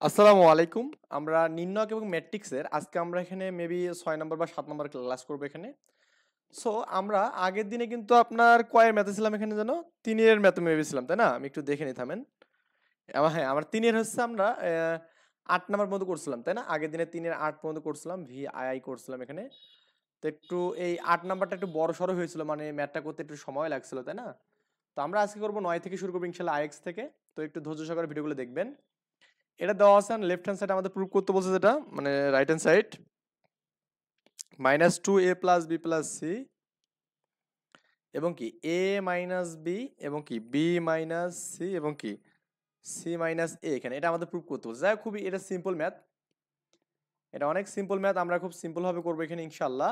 আসসালামু আলাইকুম। আমরা নির্ণয়ক এবং ম্যাট্রিক্সের আজকে আমরা এখানে মেবি ৬ নম্বর বা ৭ নম্বর ক্লাস করব এখানে। সো আমরা আগের দিনে কিন্তু আপনার কয়ের ম্যাথে ছিলাম এখানে যেন ৩ এর ম্যাথে মেবি ছিলাম, তাই না? আমি একটু দেখে নিই থামেন। হ্যাঁ, আমার ৩ এর হচ্ছে আমরা ৮ নাম্বার পর্যন্ত করছিলাম, তাই না? আগের দিনে ৩ এর ৮ পর্যন্ত করছিলাম, ভিআইআই করছিলাম এখানে। তো একটু এই ৮ নাম্বারটা একটু বড়সড় হয়েছিল, মানে ম্যাথটা করতে একটু সময় লাগছিল, তাই না? তো আমরা আজকে করব ৯ থেকে শুরু করব ইনশাআল্লাহ আইএক্স থেকে। তো একটু ধৈর্য সহকারে ভিডিওগুলো দেখবেন। এটা দেওয়া আছে লেফট হ্যান্ড সাইড আমাদের প্রুভ করতে বলছে, যেটা মানে right hand side -2a + b + c এবং কি a - b এবং কি b - c এবং কি c - a, এখানে এটা আমাদের প্রুভ করতে বলছে। যাই হোক, খুবই এটা সিম্পল ম্যাথ, এটা অনেক সিম্পল ম্যাথ, আমরা খুব সিম্পল ভাবে করবো এখানে ইনশাআল্লাহ।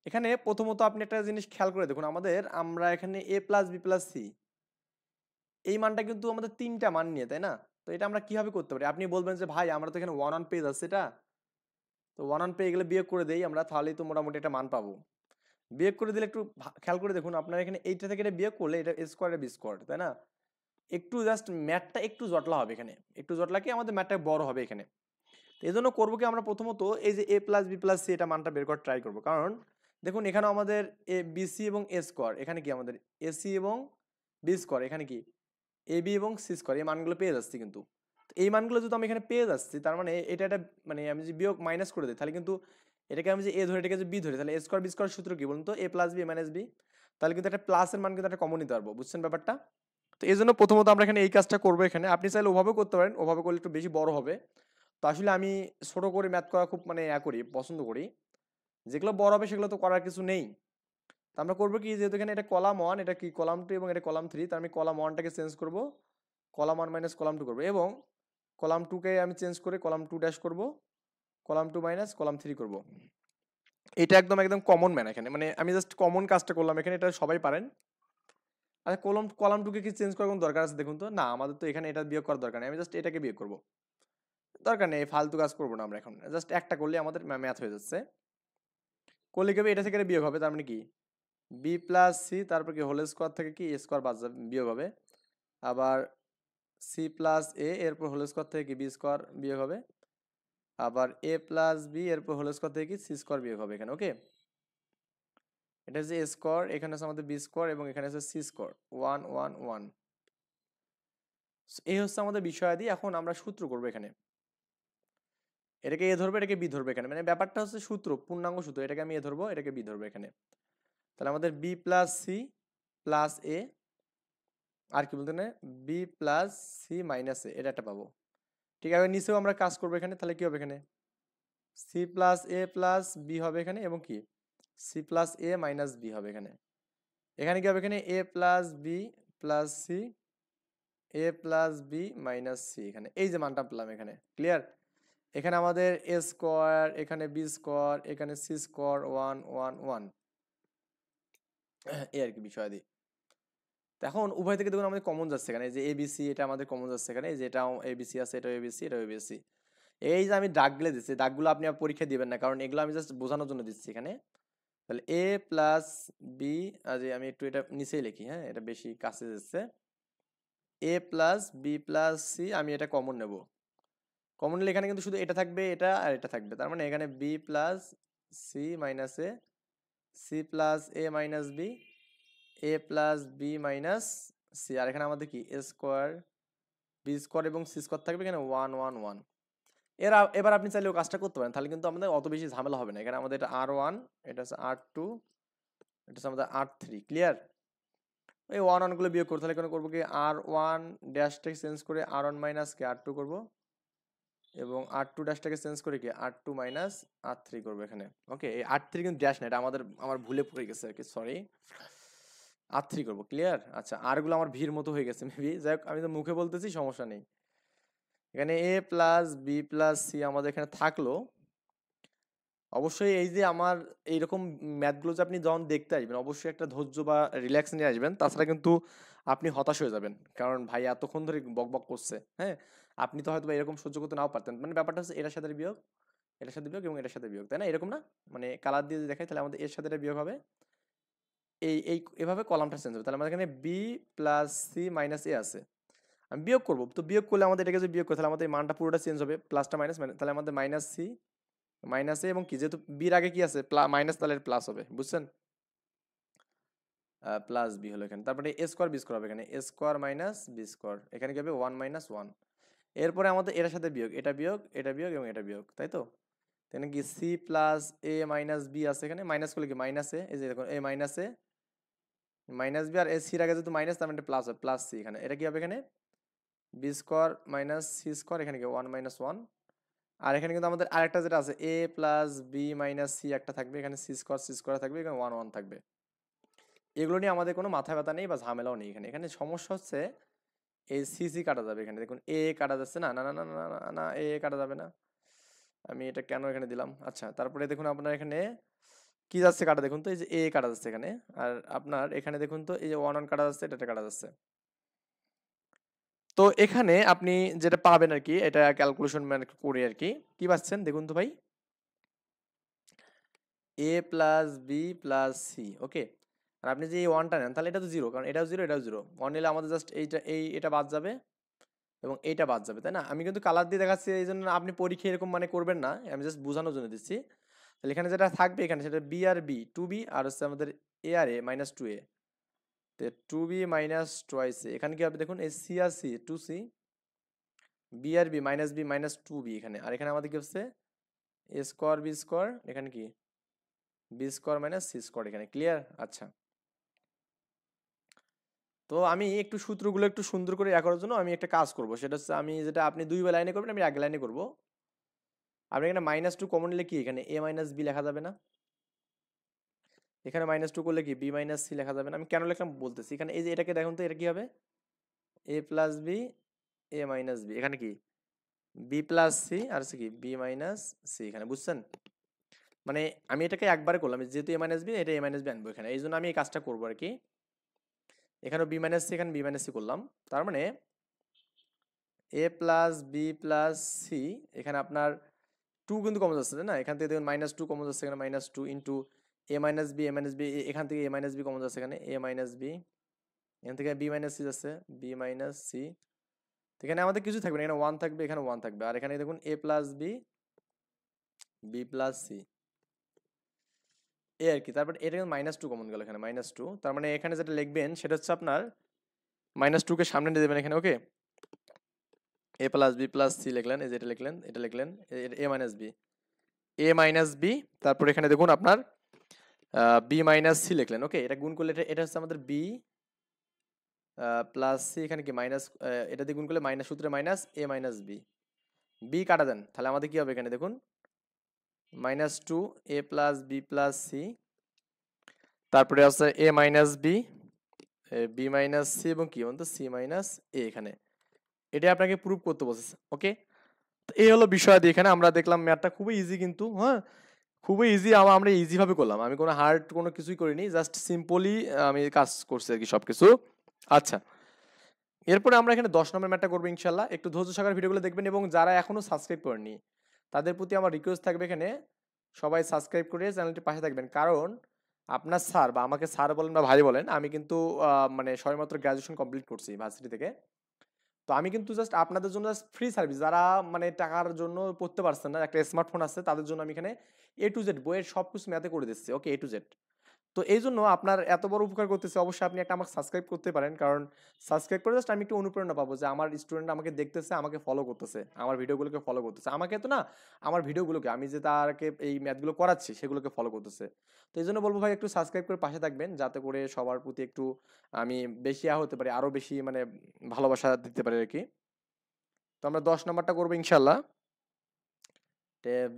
এখানে প্রথমত আপনি একটা জিনিস খেয়াল করে দেখুন, আমরা এখানে a + b + c এই মানটা কিন্তু আমাদের তিনটা মান নিয়ে, তাই না? তো এটা আমরা কিভাবে করতে পারি? আপনি বলবেন যে ভাই আমরা তো এখানে ওয়ান অন পেজ আছে, এটা তো ওয়ান অন পেয়ে গেলে বিয়োগ করে দেই আমরা, তাহলেই তো মোটামুটি একটা মান পাবো। বিয়োগ করে দিলে একটু খেয়াল করে দেখুন, আপনার এখানে এইটা থেকে এটা বিয়োগ করলে এটা স্কোয়ার বি স্কোয়ার, তাই না? একটু জাস্ট ম্যাথটা একটু জটলা হবে এখানে, একটু জটলা কি আমাদের ম্যাথটা বড় হবে এখানে। তো এই জন্য করবো কি, আমরা প্রথমত এই যে a + b + c এটা মানটা বের করার ট্রাই করবো, কারণ দেখুন এখানে আমাদের এ বিসি এবং এ স্কোয়ার, এখানে কি আমাদের এসি এবং বি স্কোয়ার, এখানে কি এ বি এবং সি স্কোয়ার, এই মানগুলো পেয়ে যাচ্ছি কিন্তু। তো এই মানগুলো যদি আমি এখানে পেয়ে যাচ্ছি, তার মানে এটা একটা মানে আমি যদি বিয়োগ মাইনাস করে দিই, তাহলে কিন্তু এটাকে আমি যে এ ধরে এটাকে যে বি ধরি, তাহলে এ স্কোয়ার বি স্কোয়ার সূত্র কি বলুন তো, a + b - b, তাহলে কিন্তু একটা প্লাসের মান কিন্তু একটা কমন নিতে পারবো, বুঝছেন ব্যাপারটা? তো এই জন্য প্রথমত আমরা এখানে এই কাজটা করবো এখানে, আপনি চাইলে ওভাবে করতে পারেন, ওভাবে করলে একটু বেশি বড় হবে। তো আসলে আমি ছোট করে ম্যাথ করা খুব মানে করি, পছন্দ করি। যেগুলো বড় হবে সেগুলো তো করার কিছু নেই। তো আমরা করবো কি, যেহেতু এখানে এটা কলাম ওয়ান, এটা কি কলাম টু এবং এটা কলাম থ্রি, তো আমি কলাম ওয়ানটাকে চেঞ্জ করবো, column one minus column two করবো, এবং কলাম টুকে আমি চেঞ্জ করে কলাম টু ড্যাশ করবো, column two minus column three করবো। এটা একদম একদম কমন ম্যান এখানে, মানে আমি জাস্ট কমন কাজটা করলাম এখানে, এটা সবাই পারেন। আচ্ছা, কলম কলাম টুকে কি চেঞ্জ করার কোনো দরকার আছে দেখুন তো? না, আমাদের তো এখানে এটা বিয়োগ করার দরকার নেই, আমি জাস্ট এটাকে বিয়োগ করবো। দরকার নেই, ফালতু কাজ করবো না আমরা এখন, জাস্ট একটা করলে আমাদের ম্যাথ হয়ে যাচ্ছে। করলে কি হবে, এটা থেকে এটা বিয়োগ হবে, তার মানে কি বি প্লাস সি, তারপর কি হোল স্কোয়ার থেকে কি স্কোয়ার বাদ যাবে, বিয়োগ হবে। আবার সি প্লাস এ, এরপর হোল স্কোয়ার থেকে কি বি স্কোয়ার বিয়োগ হবে। আবার এ প্লাস বি, এরপর হোল স্কোয়ার থেকে কি সি স্কোয়ার বিয়োগ হবে এখানে, ওকে? এটা হচ্ছে এ স্কোয়ার, এখানে আছে আমাদের বি স্কোয়ার, এবং এখানে আছে C square, one one one. এই হচ্ছে আমাদের বিষয়াদি। এখন আমরা সূত্র করবো এখানে, এটাকে এ ধরবো, এটাকে বি ধরবো এখানে, মানে ব্যাপারটা হচ্ছে সূত্র, পূর্ণাঙ্গ সূত্র, এটাকে আমি এ ধরবো, এটাকে বি ধরবো এখানে। তাহলে আমাদের বি প্লাস সি প্লাস এ, আর কি বলতে না, বি প্লাস সি মাইনাস এ, এটা একটা পাবো। ঠিক আছে, নিচেও আমরা কাজ করবো এখানে, তাহলে কি হবে এখানে C plus A plus B হবে এখানে, এবং কি সি প্লাস এ মাইনাস বি হবে এখানে। এখানে কি হবে, এখানে এ প্লাস বি প্লাস সি, এ প্লাস বি মাইনাস সি, এখানে এই যে মানটা পেলাম এখানে, ক্লিয়ার? এখানে আমাদের এ স্কোয়ার, এখানে বি স্কোয়ার, এখানে C square, one one one, এই আর কি বিষয় দিই। তো এখন উভয় থেকে দেখুন আমাদের কমন যাচ্ছে এখানে, এই যে এবিসি এটা আমাদের কমন যাচ্ছে এখানে, এই যে এটাও এবিসি আছে, এটাও এবিসি, এটাও এবিসি। এই যে আমি দাগগুলো দিচ্ছি, দাগগুলো আপনি পরীক্ষা দিবেন না, কারণ এগুলো আমি জাস্ট বোঝানোর জন্য দিচ্ছি এখানে। তাহলে এ প্লাস বি, আজ আমি একটু এটা নিচেই লিখি, হ্যাঁ এটা বেশি কাছে যাচ্ছে। এ প্লাস বি প্লাস সি, আমি এটা কমন নেব, কমন নিলে এখানে কিন্তু শুধু এটা থাকবে, এটা আর এটা থাকবে, তার মানে এখানে বি প্লাস সি মাইনাস এ, সি প্লাস এ মাইনাস বি, এ প্লাস বি মাইনাস সি, আর এখানে আমাদের কি এ স্কোয়ার বি স্কোয়ার এবং সি স্কোয়ার থাকবে এখানে, ওয়ান ওয়ান ওয়ান। এবার আপনি চাইলেও কাজটা করতে পারেন, তাহলে কিন্তু আমাদের অত বেশি ঝামেলা হবে না। এখানে আমাদের এটা আর ওয়ান, এটা হচ্ছে আর টু, এটা হচ্ছে আমাদের আর থ্রি, ক্লিয়ার? এই ওয়ান ওয়ানগুলো বিয়োগ করতে, তাহলে এখানে করবো কি আর ওয়ান ড্যাশটাকে চেঞ্জ করে আর ওয়ান মাইনাস কে আর টু করবো, এবং আর টু ড্যাশটাকে চেঞ্জ করে কি আর টু মাইনাস আর থ্রি করবো এখানে, ওকে? এই আর থ্রি কিন্তু ড্যাশ না, এটা আমার ভুলে পড়ে গেছে আর কি, সরি। আর থ্রি করবো, ক্লিয়ার? আচ্ছা, আরগুলো আমার ভিড় মতো হয়ে গেছে মেবি, যাই হোক আমি তো মুখে বলতেছি, সমস্যা নেই। এখানে এ প্লাস বি প্লাস সি আমাদের এখানে থাকলো। অবশ্যই এই যে আমার এইরকম ম্যাথগুলো যে আপনি যখন দেখতে আসবেন, অবশ্যই একটা ধৈর্য বা রিল্যাক্স নিয়ে আসবেন, তাছাড়া কিন্তু আপনি হতাশ হয়ে যাবেন, কারণ ভাই এতক্ষণ ধরে বক বক করছে, হ্যাঁ? আপনি তো হয়তো বা এরকম সহ্য করতে নাও পারতেন, মানে ব্যাপারটা হচ্ছে এটার সাথে বিয়োগ, এটার সাথে বিয়োগ এবং এটার সাথে বিয়োগ, তাই না? এরকম না, মানে কালার দিয়ে যদি দেখাই, তাহলে আমাদের এর সাথে এটা বিয়োগ হবে, এই এভাবে কলামটা চেঞ্জ হবে। তাহলে আমাদের এখানে বি প্লাস সি মাইনাস এ আছে, আমি বিয়োগ করব, তো বিয়োগ করলে আমাদের এটাকে যদি বিয়োগ করে তাহলে আমাদের এই মানটা পুরোটা চেঞ্জ হবে, প্লাসটা মাইনাস মাইনাস, তাহলে আমাদের মাইনাস সি মাইনাস এ, এবং কি যেহেতু বির আগে কি আছে মাইনাস, তাহলে প্লাস হবে, বুঝছেন? প্লাস বি হলো এখানে, তারপরে এ স্কোয়ার বি স্কোয়ার হবে এখানে, a square minus B square, এখানে কি হবে 1 মাইনাস 1। এরপরে আমাদের এটার সাথে বিয়োগ, এটা বিয়োগ, এটা বিয়োগ এবং এটা বিয়োগ, তাই তো? এখানে কি সি প্লাস এ মাইনাস বি আছে, এখানে মাইনাস করলে কি মাইনাস এ, এই যে দেখুন এ মাইনাস এ মাইনাস বি, আর এ সির আগে যেহেতু মাইনাস তার মানে প্লাস হবে, প্লাস সি, এখানে এটা কি হবে এখানে B square minus C square, এখানে কি 1 মাইনাস 1। আর এখানে কিন্তু আমাদের আরেকটা যেটা আছে এ প্লাস বি মাইনাস সি একটা থাকবে, এখানে সি স্কোয়ার থাকবে, এখানে 1 1 থাকবে। এগুলো নিয়ে আমাদের কোনো মাথা ব্যথা নেই বা ঝামেলাও নেই, এখানে এখানে সমস্যা হচ্ছে এই সি সি কাটা যাবে, এখানে দেখুন এ কাটা যাচ্ছে না, না না না না না না, এ কাটা যাবে না, আমি এটা কেন এখানে দিলাম? আচ্ছা, তারপরে দেখুন আপনার এখানে কি যাচ্ছে কাটা, দেখুন তো এই যে এ কাটা যাচ্ছে এখানে, আর আপনার এখানে দেখুন তো এই যে 1 1 কাটা যাচ্ছে, এটা কাটা যাচ্ছে। তো এখানে আপনি যেটা পাবেন আর কি, এটা ক্যালকুলেশন মানে করে আর কি, কি পাচ্ছেন দেখুন তো ভাই, এ প্লাস বি প্লাস সি, ওকে। আর আপনি যে এই ওয়ানটা নেন তাহলে এটা তো জিরো, কারণ এটাও জিরো এটাও জিরো, ওয়ান নিলে আমাদের জাস্ট এটা বাদ যাবে এবং এইটা বাদ যাবে, তাই না? আমি কিন্তু কালার দিয়ে দেখাচ্ছি এই জন্য আপনি পরীক্ষা এরকম মানে করবেন না, আমি জাস্ট বোঝানোর জন্য দিচ্ছি। তাহলে এখানে যেটা থাকবে এখানে সেটা বি আর বি, টু বি, আর হচ্ছে আমাদের এ আর এ মাইনাস টু এ, তো টু বি মাইনাস টোয়াইস এ, এখানে কি হবে দেখুন এই সি আর সি টু সি, বি আর বি মাইনাস টু বি এখানে, আর এখানে আমাদের কি হচ্ছে এ স্কোয়ার বি স্কোয়ার, এখানে কি B square minus C square, এখানে ক্লিয়ার? আচ্ছা, তো আমি একটু সূত্রগুলো একটু সুন্দর করে ইয়া করার জন্য আমি একটা কাজ করব, সেটা হচ্ছে আমি যেটা আপনি দুই লাইনে করবেন আমি এক লাইনে করব। আপনি এখানে মাইনাস টু কমন নিলে কি এখানে এ মাইনাস বি লেখা যাবে না? এখানে মাইনাস টু করলে কি বি মাইনাস সি লেখা যাবে না? আমি কেন লিখলাম বলতেছি, এখানে এই যে এটাকে দেখুন তো এটা কি হবে এ plus B A minus B, এখানে কি বি প্লাস সি আর হচ্ছে কি বি মাইনাস সি, এখানে বুঝছেন? মানে আমি এটাকে একবারে করলাম, যেহেতু এ মাইনাস বি এটা এ মাইনাস বি আনবো এখানে, এই জন্য আমি এই কাজটা করবো আর কি। এখানে বি মাইনাস সি এখানে বি মাইনাস সি করলাম, তার মানে এ প্লাস বি প্লাস সি, এখানে আপনার টু কিন্তু কমন যাচ্ছে তাই না, এখান থেকে দেখুন মাইনাস টু কমন যাচ্ছে, এখানে মাইনাস টু ইন্টু এ মাইনাস বি, এখান থেকে এ মাইনাস বি কমন যাচ্ছে, এখানে এ মাইনাস বি, এখান থেকে বি মাইনাস সি যাচ্ছে বি মাইনাস সি, এখানে আমাদের কিছু থাকবে না, এখানে ওয়ান থাকবে, এখানে ওয়ান থাকবে, আর এখানে দেখুন a plus b b plus C a আর কি, তারপর এটা কিন্তু মাইনাস টু কমন গেল এখানে মাইনাস টু, তার মানে এখানে যেটা লিখবেন সেটা হচ্ছে আপনার মাইনাস টুকে সামনে নিয়ে দেবেন এখানে, ওকে। এ প্লাস বি প্লাস সি লিখলেন, এই যে এটা লিখলেন, এটা লিখলেন এ মাইনাস বি, তারপর এখানে দেখুন আপনার বি মাইনাস সি লিখলেন, ওকে। এটা গুণ করলে এটা হচ্ছে আমাদের বি প্লাস সি, এখানে কি মাইনাস, এটা দিয়ে গুণ করলে মাইনাস সূত্রে মাইনাস এ মাইনাস বি, বি কাটা দেন তাহলে আমাদের কি হবে এখানে দেখুন মাইনাস টু এ প্লাস বি প্লাস সি, তারপরে আছে এ মাইনাস বি মাইনাস সি এবং কি বলতো সি মাইনাস এ, এখানে এটা আপনাকে প্রুভ করতে বলছে, ওকে। তো এই হলো বিষয়াদি, এখানে আমরা দেখলাম ম্যাথটা খুবই ইজি, কিন্তু হ্যাঁ খুবই ইজি, আমরা ইজি ভাবে করলাম, আমি কোনো হার্ড কোনো কিছুই করিনি, জাস্ট সিম্পলি আমি কাজ করছি আর কি সবকিছু। আচ্ছা, এরপরে আমরা এখানে 10 নম্বর ম্যাথটা করবো ইনশাল্লাহ, একটু ধৈর্য সহকারে ভিডিওগুলো দেখবেন, এবং যারা এখনো সাবস্ক্রাইব করেননি তাদের প্রতি আমার রিকোয়েস্ট থাকবে এখানে সবাই সাবস্ক্রাইব করে চ্যানেলটির পাশে থাকবেন, কারণ আপনার স্যার বা আমাকে স্যার বলেন বা ভাই বলেন, আমি কিন্তু মানে সবেমাত্র গ্র্যাজুয়েশন কমপ্লিট করছি ভার্সিটি থেকে, তো আমি কিন্তু জাস্ট আপনাদের জন্য জাস্ট ফ্রি সার্ভিস, যারা মানে টাকার জন্য পড়তে পারছেন না, একটা স্মার্টফোন আছে তাদের জন্য আমি এখানে এ টু জেড বইয়ের সব কিছু ম্যাথে করে দিচ্ছি, ওকে, এ টু জেড। তো এই জন্য আপনার এত বড় উপকার করতেছে, অবশ্যই আপনি একটা আমাকে সাবস্ক্রাইব করতে পারেন, কারণ সাবস্ক্রাইব করে জাস্ট আমি একটু অনুপ্রেরণা পাবো যে আমার স্টুডেন্ট আমাকে দেখতেছে, আমাকে ফলো করতেছে, আমার ভিডিওগুলোকে ফলো করতেছে, আমাকে তো না, আমার ভিডিওগুলোকে আমি যে তারকে এই ম্যাথগুলো করাচ্ছি সেগুলোকে ফলো করতেছে। তো এই জন্য বলবো ভাই একটু সাবস্ক্রাইব করে পাশে থাকবেন, যাতে করে সবার প্রতি একটু আমি বেশি হতে পারি, আরো বেশি মানে ভালোবাসা দিতে পারি আর কি। তো আমরা 10 নাম্বারটা করবো ইনশাল্লাহ,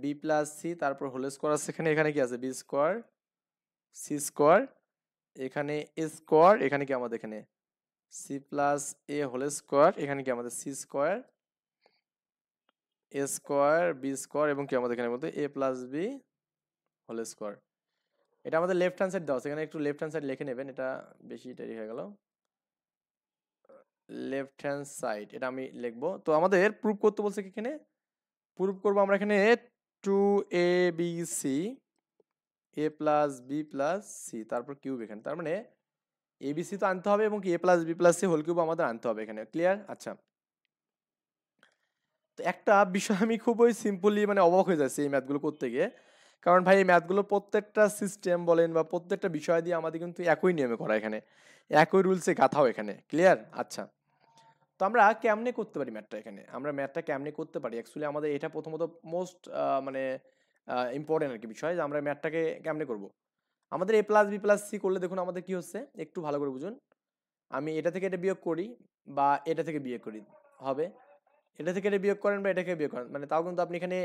বি প্লাস সি, তারপর হোল স্কোয়ার আছে এখানে, এখানে কি আছে বি স্কোয়ার সি স্কোয়ার, এখানে এ স্কোয়ার, এখানে কি আমাদের এখানে C plus A whole square, এখানে কি আমাদের C square A square B square, এবং কি আমাদের এখানে বলতে এ প্লাস বি হোল স্কোয়ার। এটা আমাদের লেফট হ্যান্ড সাইড দেওয়া আছে, এখানে একটু লেফট হ্যান্ড সাইড লিখে নেবেন, এটা বেশি দেরি হয়ে গেল, লেফট হ্যান্ড সাইড এটা আমি লিখবো। তো আমাদের প্রুফ করতে বলছে কি এখানে, প্রুফ করবো আমরা এখানে two a b c A plus B plus c তারপর কিউব, এখানে তার মানে এবিসি তো আনতে হবে এবং কি a plus B plus C whole cube আমাদের আনতে হবে এখানে, ক্লিয়ার? আচ্ছা, তো একটা বিষয় আমি খুবই সিম্পলি মানে অবাক হয়ে যাচ্ছি এই ম্যাথগুলো করতে গিয়ে, কারণ ভাই এই ম্যাথগুলো প্রত্যেকটা সিস্টেম বলেন বা প্রত্যেকটা বিষয় দিয়ে আমাদের কিন্তু একই নিয়মে করা এখানে, একই রুলসে গাঁথাও এখানে, ক্লিয়ার? আচ্ছা, তো আমরা কেমনে করতে পারি ম্যাথটা এখানে, আমরা ম্যাথটা কেমনে করতে পারি অ্যাকচুয়ালি আমাদের এটা প্রথমত মোস্ট মানে ইম্পর্টেন্ট আর কি বিষয়, যে আমরা ম্যাথটাকে কেমনে করব। আমাদের A plus B plus C করলে দেখুন আমাদের কি হচ্ছে, একটু ভালো করে বুঝুন। আমি এটা থেকে এটা বিয়োগ করি বা এটা থেকে বিয়োগ করি, হবে এটা থেকে এটা বিয়োগ করেন বা এটাকে বিয়োগ করেন, মানে তাও কিন্তু আপনি এখানে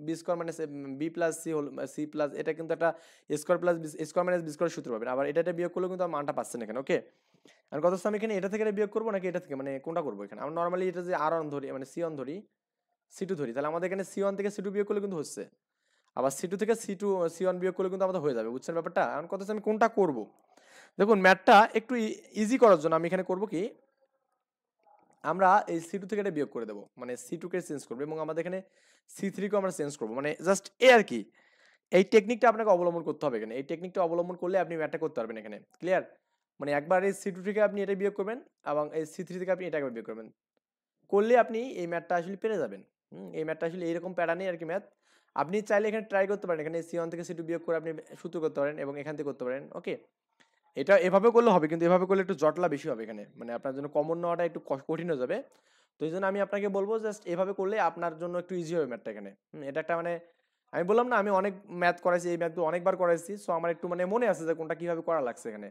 বি স্কোয়ার মানে বি প্লাস সি হল সি প্লাস, এটা কিন্তু একটা square plus square minus B square সূত্র পাবেন, আবার এটা বিয়োগ করলেও কিন্তু মানটা পাচ্ছেন এখানে, ওকে? আর কত আমি এখানে এটা থেকে এটা বিয়োগ করবো নাকি এটা থেকে, মানে কোনটা করবো এখানে? আমরা নর্মালি এটা যে আর অন ধরি মানে সি অন ধরি, সি টু ধরি, তাহলে আমাদের এখানে সি ওয়ান থেকে সি টু বিয়োগ করলে কিন্তু হচ্ছে, আবার সি টু থেকে সি ওয়ান বিয়োগ করলে কিন্তু আমাদের হয়ে যাবে, বুঝছেন ব্যাপারটা? এখন কত আমি কোনটা করব, দেখুন ম্যাথটা একটু ইজি করার জন্য আমি এখানে করব কি, আমরা এই সি টু থেকে এটা বিয়োগ করে দেবো, মানে সি টুকে চেঞ্জ করবো এবং আমাদের এখানে সি থ্রিকেও আমরা চেঞ্জ করবো, মানে জাস্ট এ আর কি। এই টেকনিকটা আপনাকে অবলম্বন করতে হবে এখানে, এই টেকনিকটা অবলম্বন করলে আপনি ম্যাথটা করতে পারবেন এখানে, ক্লিয়ার? মানে একবার এই সি টু থেকে আপনি এটা বিয়োগ করবেন এবং এই সি থ্রি থেকে আপনি এটা একবার বিয়োগ করবেন, করলে আপনি এই ম্যাথটা আসলে পেরে যাবেন। এই ম্যাথটা আসলে এইরকম প্যারা নেই আর কি ম্যাথ। আপনি চাইলে এখানে ট্রাই করতে পারেন, এখানে সি ওয়ান থেকে সি টু বিয়োগ করে আপনি সূত্র করতে পারেন এবং এখান থেকে করতে পারেন, ওকে? এটা এভাবে করলে হবে, কিন্তু এভাবে করলে একটু জটলা বেশি হবে এখানে, মানে আপনার জন্য কমন নেওয়াটা একটু কঠিন হয়ে যাবে। তো এই জন্য আমি আপনাকে বলবো জাস্ট এভাবে করলে আপনার জন্য একটু ইজি হবে ম্যাথটা এখানে। এটা একটা মানে আমি বললাম না, আমি অনেক ম্যাথ করাইছি, এই ম্যাথগুলো অনেকবার করাইছি, সো আমার একটু মানে মনে আছে যে কোনটা কিভাবে করা লাগছে এখানে।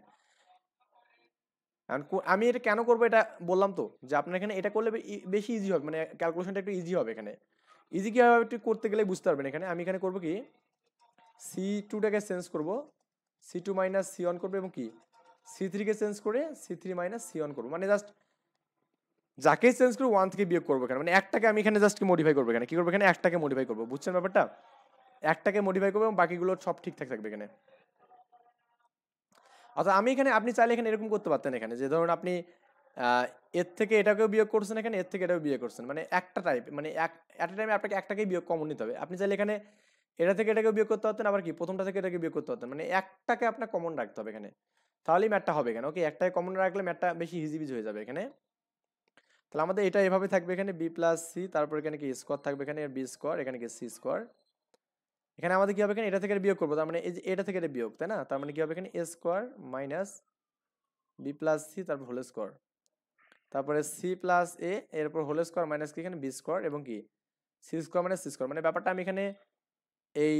আমি এটা কেন করবো এটা বললাম তো, যে আপনার এখানে এটা করলে বেশি ইজি হবে, মানে ক্যালকুলেশনটা একটু ইজি হবে এখানে। ইজি কিভাবে একটু করতে গেলে বুঝতে পারবেন এখানে। আমি এখানে করবো কি, সি টুটাকে চেঞ্জ করবো, C two minus C one করবো এবং কি সি থ্রিকে চেঞ্জ করে C three minus C one করবো, মানে জাস্ট যাকেই চেঞ্জ করবো ওয়ান থেকে বিয়োগ করবো এখানে, মানে একটাকে আমি এখানে জাস্ট মডিফাই করবো এখানে, কি করবো এখানে একটাকে মডিফাই করবো, বুঝছেন ব্যাপারটা? একটাকে মডিফাই করবো এবং বাকিগুলো সব ঠিকঠাক থাকবে এখানে। অর্থাৎ আমি এখানে, আপনি চাইলে এখানে এরকম করতে পারতেন এখানে, যে ধরুন আপনি এর থেকে এটাকেও বিয়োগ করছেন এখানে, এর থেকে এটাও বিয়োগ করছেন, মানে একটা টাইপ, মানে এক একটা টাইমে আপনাকে একটাকেই বিয়োগ কমন নিতে হবে। আপনি চাইলে এখানে এটা থেকে এটাকে বিয়োগ করতে পারতেন, আবার কি প্রথমটা থেকে এটাকে বিয়োগ করতে পারতেন, মানে একটাকে আপনার কমন রাখতে হবে এখানে, তাহলেই ম্যাথটা হবে এখানে, ওকে? একটাকে কমন রাখলে ম্যাথটা বেশি হিজিবিজি হয়ে যাবে এখানে। তাহলে আমাদের এটা এভাবে থাকবে এখানে বি প্লাস সি, তারপর এখানে কি স্কোয়ার থাকবে এখানে বি স্কোয়ার, এখানে কি সি স্কোয়ার, এখানে আমাদের কি হবে এখানে এটা থেকে বিয়োগ করবো, তার মানে এই যে এটা থেকে এটা বিয়োগ, তাই না? তার মানে কি হবে এখানে a square minus b plus c তারপর হোল স্কোয়ার, তারপরে সি প্লাস এ এরপর হোল স্কোয়ার মাইনাস কি এখানে বি স্কোয়ার এবং কি C square minus C square, মানে ব্যাপারটা আমি এখানে এই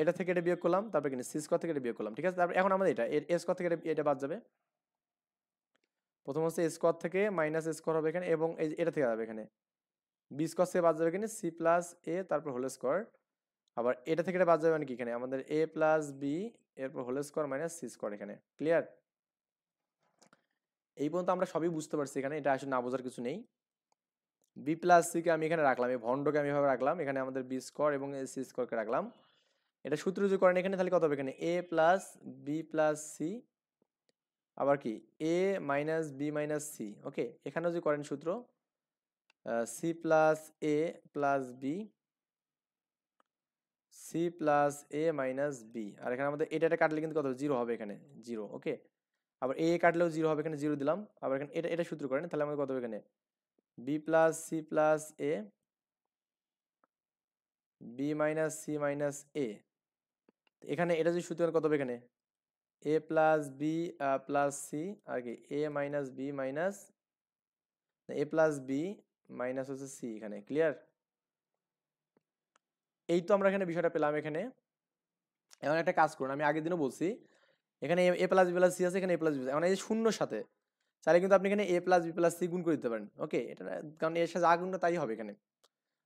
এটা থেকে এটা বিয়োগ করলাম, তারপর এখানে সি স্কোয়ার থেকে এটা বিয়োগ করলাম, ঠিক আছে? তারপর এখন আমাদের এটা এ স্কোয়ার থেকে এটা বাদ যাবে, প্রথম হচ্ছে স্কোয়ার থেকে মাইনাস স্কোয়ার হবে এখানে এবং এই এটা থেকে যাবে এখানে বি স্কোয়ার থেকে বাদ যাবে এখানে সি প্লাস এ তারপর হোল স্কোয়ার, আবার এটা থেকে এটা বাদ যাবে মানে কি এখানে আমাদের এ প্লাস বি এরপর whole square minus C square এখানে, ক্লিয়ার? এই পর্যন্ত আমরা সবই বুঝতে পারছি এখানে, এটা আসলে না বোঝার কিছু নেই। বি প্লাস সিকে আমি এখানে রাখলাম, এই ভন্ডকে আমি এভাবে রাখলাম, এখানে আমাদের বি স্কোয়ার এবং সি স্কোয়ারকে রাখলাম। এটা সূত্র যদি করেন এখানে তাহলে কত হবে এখানে এ প্লাস বি প্লাস সি, আবার কি এ মাইনাস বি মাইনাস সি, ওকে? এখানেও যদি করেন সূত্র C plus A plus B, c plus A minus B, আর এখানে আমাদের এটা কাটলে কিন্তু কত জিরো হবে এখানে, জিরো, ওকে? আবার এ কাটলেও জিরো হবে, এখানে জিরো দিলাম, আবার এখানে এটা সূত্র করেন তাহলে আমাদের কত হবে এখানে বি প্লাস সি প্লাস এ বি মাইনাস সি মাইনাস এ, এখানে এটা যদি সূত্র করেন কত হবে এখানে এ প্লাস বি প্লাস সি, আর কি এ minus B minus a plus B minus হচ্ছে সি, এখানে ক্লিয়ার? এই তো আমরা এখানে বিষয়টা পেলাম এখানে। এখন একটা কাজ করুন, আমি আগের দিনও বলছি এখানে এ প্লাস বি প্লাস সি আছে, এখানে এ প্লাস বি, এখন এই শূন্যর সাথে চাইলে কিন্তু আপনি এখানে এ প্লাস বি প্লাস সি গুণ করে দিতে পারেন, ওকে? এটা কারণ এর সাথে যা গুণ তাই হবে এখানে।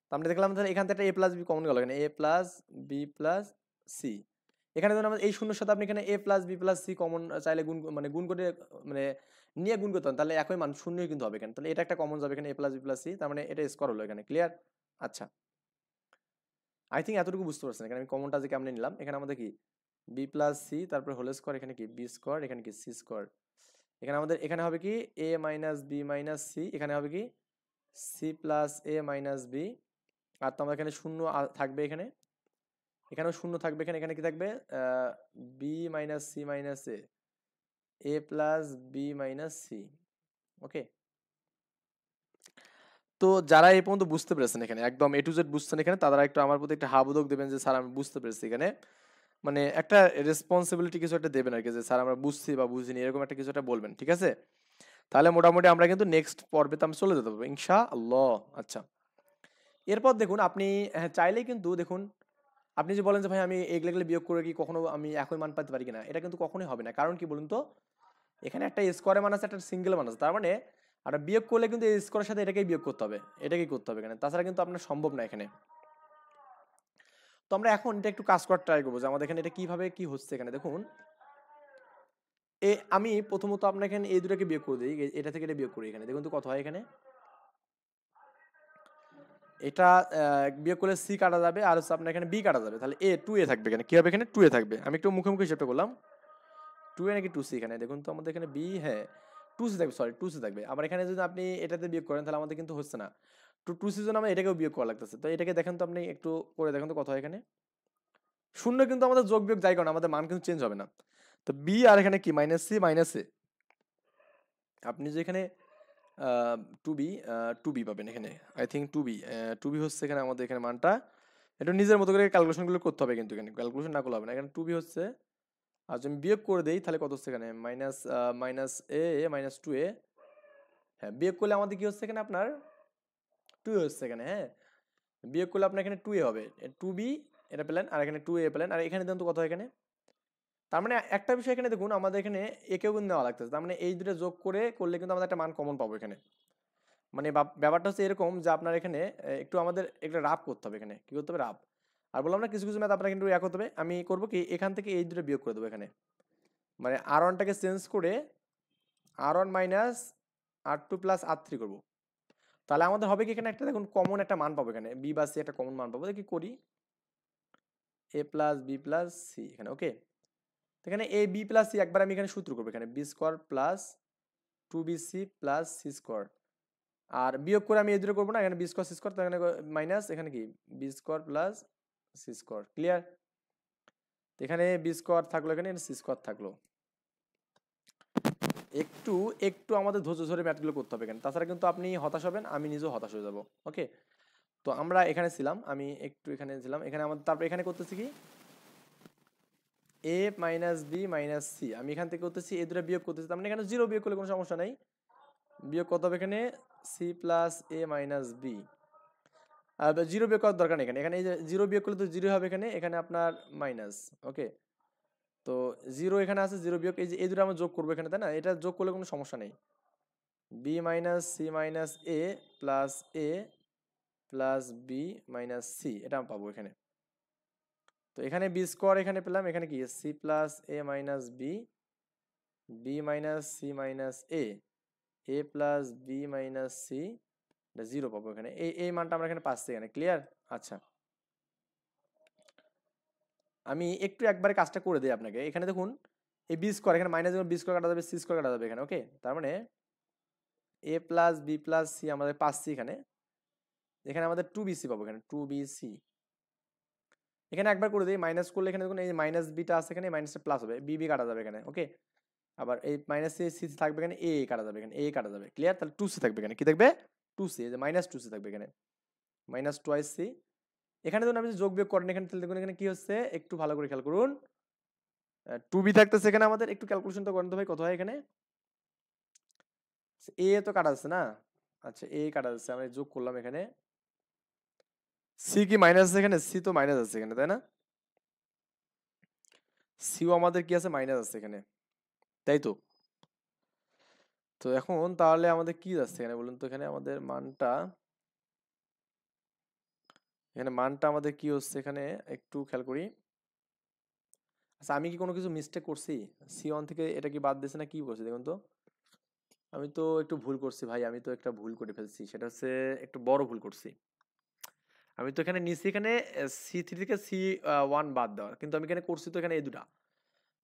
তো আমরা দেখলাম তাহলে এখান থেকে একটা এ প্লাস বি কমন গেল, এখানে এ প্লাস বি প্লাস সি, এখানে ধরুন আমাদের এই শূন্যর সাথে আপনি এখানে এ plus B plus c common চাইলে গুণ মানে গুণ করে মানে নিয়ে গুণ করতে পারেন, তাহলে একই মান শূন্যই কিন্তু হবে এখানে, তাহলে এটা একটা কমন যাবে এখানে এ প্লাস বি প্লাস সি, তার মানে এটা স্কোয়ার হলো এখানে, ক্লিয়ার? আচ্ছা, আই থিঙ্ক এতটুকু বুঝতে পারছেন এখানে আমি কমনটা যে কেমনে নিলাম। এখানে আমাদের কি বি প্লাস সি তারপর হোল স্কোয়ার, এখানে কি বি স্কোয়ার, এখানে কি সি স্কোয়ার, এখানে আমাদের এখানে হবে কি এ মাইনাস বি মাইনাস সি, এখানে হবে কি সি প্লাস এ মাইনাস বি, আর তো আমাদের এখানে শূন্য থাকবে এখানে, এখানেও শূন্য থাকবে এখানে, এখানে কি থাকবে বি মাইনাস সি মাইনাস এ, এ প্লাস বি মাইনাস সি। ওকে, তো যারা এই পর্যন্ত বুঝতে পেরেছেন এখানে একদম এ টু জেড বুঝছেন এখানে, তারা একটু আমার প্রতি একটা হাবুদক দেবেন যে স্যার আমি বুঝতে পেরেছি এখানে, মানে একটা রেসপন্সিবিলিটি কিছু একটা দেবেন আর কি, যে স্যার আমরা বুঝছি বা বুঝিনি এরকম একটা কিছু একটা বলবেন, ঠিক আছে? তাহলে মোটামুটি আমরা কিন্তু নেক্সট পর্বেতে আমি চলে যেতে পারবো ইনশাআল্লাহ। আচ্ছা, এরপর দেখুন আপনি চাইলেই কিন্তু দেখুন, আপনি যে বলেন যে ভাই আমি এগুলো এগুলো বিয়োগ করে কি কখনো আমি একই মান পাইতে পারি কিনা, এটা কিন্তু কখনোই হবে না। কারণ কি বলুন তো, এখানে একটা স্কোয়ারের মান আছে, একটা সিঙ্গেল মান আছে, তার মানে আর বিয়োগ করলে কিন্তু এই স্কোয়ারের সাথে এটাকেই বিয়োগ করতে হবে, এটাকেই করতে হবে এখানে, তাছাড়া কিন্তু আপনার সম্ভব না এখানে। তো আমরা এখন এটা একটু কাজ করার ট্রাই করবো যে আমাদের এখানে এটা কিভাবে কি হচ্ছে। এখানে দেখুন, আমি প্রথমত আপনার এখানে এই দুটাকে বিয়োগ করে দিই, এটা থেকে এটা বিয়োগ করি, এখানে দেখুন তো কত হয়। এখানে এটা বিয়োগ করলে সি কাটা যাবে, আর হচ্ছে আপনার এখানে বি কাটা যাবে, তাহলে এ টু এ থাকবে। এখানে কি হবে, এখানে টু এ থাকবে। আমি একটু মুখোমুখি হিসাবটা করলাম, টু এ নাকি টু সি, এখানে দেখুন তো আমাদের এখানে বি, হ্যাঁ টু সি থাকবে, সরি টু সি থাকবে। আবার এখানে যদি আপনি এটাতে বিয়োগ করেন তাহলে আমাদের কিন্তু হচ্ছে না, টু সির জন্য আমরা এটাকেও বিয়োগ করা লাগতেছে। তো এটাকে দেখেন তো আপনি একটু করে দেখেন তো কত হয়। এখানে শূন্য কিন্তু আমাদের যোগ বিয়োগ যাই কারণ আমাদের মান কিন্তু চেঞ্জ হবে না। তো বি আর এখানে কি মাইনাস সি মাইনাস এ, আপনি যে এখানে টু বি পাবেন এখানে, আই থিঙ্ক টু বি হচ্ছে এখানে আমাদের এখানে মানটা, একটু নিজের মতো করে ক্যালকুলেশনগুলো করতে হবে কিন্তু এখানে ক্যালকুলেশন না করলে হবে না। এখানে টু বি হচ্ছে, আর যদি আমি বিয়োগ করে দেই তাহলে কত হচ্ছে এখানে মাইনাস মাইনাস এ মাইনাস টু এ, হ্যাঁ বিয়োগ করলে আমাদের কি হচ্ছে এখানে আপনার টু এ হচ্ছে এখানে, হ্যাঁ বিয়োগ করলে আপনার এখানে টু এ হবে, টু বি এটা পেলেন, আর এখানে টু এ পেলেন, আর এখানে দেখুন তো কত হয় এখানে। তার মানে একটা বিষয় এখানে দেখুন আমাদের এখানে একেও কিন্তু নেওয়া লাগতেছে, তার মানে এই দুটো যোগ করলে কিন্তু আমাদের একটা মান কমন পাবো এখানে। মানে ব্যাপারটা হচ্ছে এরকম যে আপনার এখানে একটু আমাদের একটা রাব করতে হবে, এখানে কি করতে হবে রাব। আর বললাম না কিছু কিছু ম্যাথ আপনার কিন্তু এক হতে হবে, আমি করবো কি এখান থেকে এই দুটো বিয়োগ করে দেবো এখানে, মানে আর ওয়ানটাকে চেঞ্জ করে আর ওয়ান মাইনাস আর টু প্লাস আর থ্রি করবো। তাহলে আমাদের হবে কি এখানে একটা দেখুন কমন একটা মান পাবো, এখানে বি বা সি একটা কমন মান পাবো। দেখি করি, এ প্লাস বি প্লাস সি এখানে, ওকে। এখানে এ বি প্লাস সি একবার আমি এখানে সূত্র করবো, এখানে B square plus two b c plus C square, আর বিয়োগ করে আমি এই দুটো করবো না, এখানে বি স্কোয়ার সি স্কোয়ার, এখানে মাইনাস এখানে কি B square plus C square, clear. এখানে বি স্কোয়ার থাকলো, এখানে সি স্কোয়ার থাকলো। একটু একটু আমাদের ধৈর্য ধরে ম্যাথগুলো করতে হবে এখানে, তাছাড়া কিন্তু আপনি হতাশ হবেন, আমি নিজেও হতাশ হয়ে যাবো। ওকে, তো আমরা এখানে ছিলাম, আমি একটু এখানে ছিলাম, এখানে আমাদের তারপর এখানে করতেছি কি এ মাইনাস বি মাইনাস সি, আমি এখান থেকে করতেছি এই দুটো বিয়োগ করতেছি, তার মানে এখানে জিরো বিয়োগ করলে কোনো সমস্যা নাই। বিয়োগ কত হবে এখানে সি প্লাস এ মাইনাস বি, আর জিরো বিয়োগ করার দরকার নেই এখানে, এখানে এই যে জিরো বিয়োগ করলে তো জিরো হবে এখানে, এখানে আপনার মাইনাস। ওকে, তো জিরো এখানে আছে, জিরো বিয়োগ এই যে এই দুটো আমরা যোগ করবো এখানে, তাই না? এটা যোগ করলে কোনো সমস্যা নেই। B minus c minus a plus A plus B minus c এটা আমি পাবো এখানে। তো এখানে বি স্কোয়ার এখানে পেলাম, এখানে কি C plus A minus b, b minus c minus a plus B minus c, এটা জিরো পাবো এখানে, এই মানটা আমরা এখানে পাচ্ছি এখানে, ক্লিয়ার। আচ্ছা, আমি একটু একবারে কাজটা করে দিই আপনাকে। এখানে দেখুন এই বি স্কোয়ার, এখানে মাইনাস বি স্কোয়ার কাটা যাবে, সি স্কোয়ার কাটা যাবে এখানে, ওকে। তার মানে এ প্লাস বি প্লাস সি আমাদের পাচ্ছি এখানে, এখানে আমাদের টু বি সি পাবো, এখানে টু বি সি। এখানে একবার করে দিই, মাইনাস করলে এখানে দেখুন এই মাইনাস বিটা আছে, এখানে মাইনাসটা প্লাস হবে, বি বি কাটা যাবে এখানে, ওকে। আবার এই মাইনাস সি সি থাকবে এখানে, এ কাটা যাবে এখানে, এ কাটা যাবে, ক্লিয়ার। তাহলে টু সি থাকবে এখানে, কি থাকবে টু সি, যে মাইনাস টু সি থাকবে এখানে, মাইনাস টোয়াইস সি। এখানে ধরুন আপনি যোগ বিয়োগ করেন এখানে, তাহলে দেখুন এখানে কি হচ্ছে একটু ভালো করে খেয়াল করুন, টু বি থাকতেছে এখানে, আমাদের একটু ক্যালকুলেশন তো করেন তো ভাই কত হয় এখানে, এ তো কাটা যাচ্ছে না, আচ্ছা এ কাটা যাচ্ছে, আমরা যোগ করলাম এখানে, সি কি মাইনাস আছে এখানে, সি তো মাইনাস আছে এখানে, তাই না? সিও আমাদের কি আছে মাইনাস আছে এখানে, তাই তো। তো এখন তাহলে আমাদের কি যাচ্ছে এখানে বলুন তো, এখানে আমাদের মানটা, এখানে মানটা আমাদের কি হচ্ছে এখানে একটু খেয়াল করি। আচ্ছা আমি কি কোনো কিছু মিস্টেক করছি, সি ওয়ান থেকে এটা কি বাদ দিয়েছে না কি করছি দেখুন তো। আমি তো একটু ভুল করছি ভাই, আমি তো একটা ভুল করে ফেলছি, সেটা হচ্ছে একটু বড় ভুল করছি। আমি তো এখানে নিচে এখানে সি থ্রি থেকে সি ওয়ান বাদ দেওয়া, কিন্তু আমি এখানে করছি তো এখানে এই দুটা,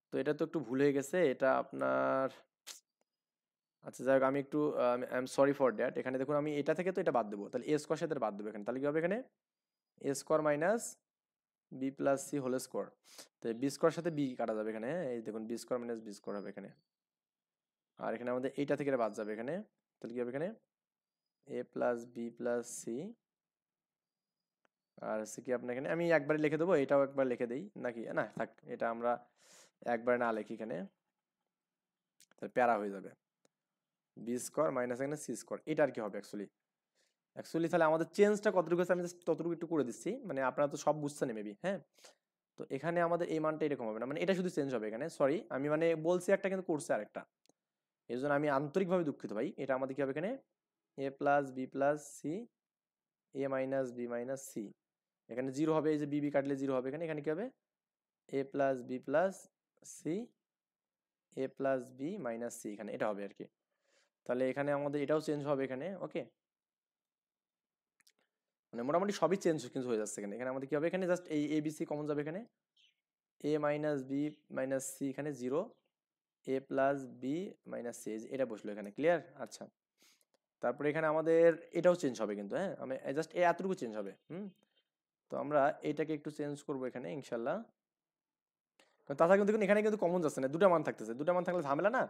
তো এটা তো একটু ভুল হয়ে গেছে এটা আপনার। আচ্ছা যাই হোক, আমি একটু I am sorry for that. এখানে দেখুন আমি এটা থেকে তো এটা বাদ দেবো, তাহলে এ স্কোয়ার সাথে বাদ দেবো এখানে, তাহলে কি হবে এখানে a square minus b plus C whole square. তো বি স্কোয়ার সাথে বি কাটা যাবে এখানে, হ্যাঁ এই দেখুন b square minus B square হবে এখানে, আর এখানে আমাদের এইটা থেকে বাদ যাবে এখানে, তাহলে কি হবে এখানে a plus B plus c, আর হচ্ছে কি আপনার এখানে আমি একবারে লিখে দেবো, এটাও একবার লিখে দেই নাকি, না থাক এটা আমরা একবারে না লিখি এখানে, তাহলে প্যারা হয়ে যাবে, বি স্কোয়ার মাইনাস এখানে সি স্কোয়ার, এটা আর কি হবে অ্যাকচুয়ালি তাহলে আমাদের চেঞ্জটা কতটুকু আছে আমি জাস্ট ততটুকু একটু করে দিচ্ছি, মানে আপনারা তো সব বুঝছেন মেবি, হ্যাঁ। তো এখানে আমাদের এই মানটা এরকম হবে না, মানে এটা শুধু চেঞ্জ হবে এখানে, সরি আমি মানে বলছি একটা কিন্তু করছে আরেকটা, এই জন্য আমি আন্তরিকভাবে দুঃখিত ভাই। এটা আমাদের কি হবে এখানে এ প্লাস বি প্লাস সি, এ মাইনাস বি মাইনাস সি, এখানে জিরো হবে, এই যে বি কাটলে জিরো হবে, এখানে এখানে কি হবে এ প্লাস বি প্লাস সি, এ প্লাস বি মাইনাস সি, এখানে এটা হবে আর কি। তাহলে এখানে আমাদের এটাও চেঞ্জ হবে এখানে, ওকে, মানে মোটামুটি সবই চেঞ্জ কিন্তু হয়ে যাচ্ছে এখানে। এখানে আমাদের কি হবে এখানে জাস্ট এই এ বি সি কমন যাবে এখানে, এ মাইনাস বি মাইনাস সি এখানে জিরো, এ প্লাস বি মাইনাস সি, এটা বসলো এখানে, ক্লিয়ার। আচ্ছা, তারপরে এখানে আমাদের এটাও চেঞ্জ হবে কিন্তু, হ্যাঁ আমি জাস্ট এতটুকু চেঞ্জ হবে, তো আমরা এটাকে একটু চেঞ্জ করবো এখানে ইনশাল্লাহ। তাছাড়া কিন্তু দেখুন এখানে কিন্তু কমন যাচ্ছে না, দুটা মান থাকতেছে, দুটা মান থাকলে ঝামেলা না।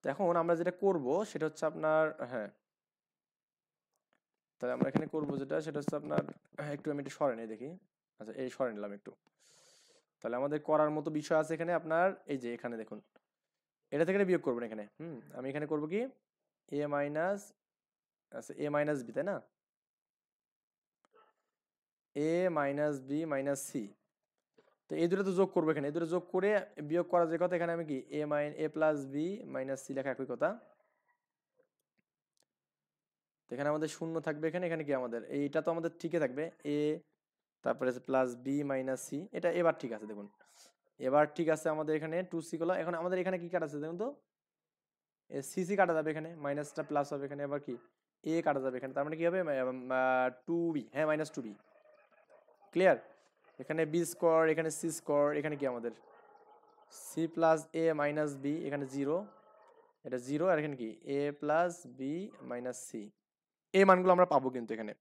তো এখন আমরা যেটা করব সেটা হচ্ছে আপনার, হ্যাঁ তাহলে আমরা এখানে করব যেটা সেটা হচ্ছে আপনার, একটু আমি একটু সরে নিই দেখি, আচ্ছা এই সরে নিলাম একটু। তাহলে আমাদের করার মতো বিষয় আছে এখানে আপনার, এই যে এখানে দেখুন এটা থেকে বিয়োগ করবেন এখানে, আমি এখানে করব কি এ মাইনাস, আচ্ছা এ মাইনাস বি, তাই না, এ মাইনাস বি মাইনাস সি, তো এই দুটো তো যোগ করবো এখানে, এই দুটো যোগ করে বিয়োগ করা যে কথা, এখানে আমি কি a plus B minus C লেখা একই কথা। তো এখানে আমাদের শূন্য থাকবে এখানে, এখানে কি আমাদের এইটা তো আমাদের ঠিকই থাকবে, এ তারপরে প্লাস বি মাইনাস সি, এটা এবার ঠিক আছে দেখুন, এবার ঠিক আছে আমাদের এখানে টু সি গুলো। এখন আমাদের এখানে কি কাটা আছে দেখুন তো, সি সি কাটা যাবে এখানে, মাইনাসটা প্লাস হবে এখানে, আবার কি এ কাটা যাবে এখানে, তার মানে কি হবে টু বি, হ্যাঁ মাইনাস টু বি, ক্লিয়ার। এখানে বি স্কোয়ার, এখানে সি স্কোয়ার, এখানে কি আমাদের সি প্লাস এ মাইনাস বি, এখানে জিরো, এটা জিরো, আর এখানে কি a plus B minus C, এই মানগুলো আমরা পাবো কিন্তু এখানে।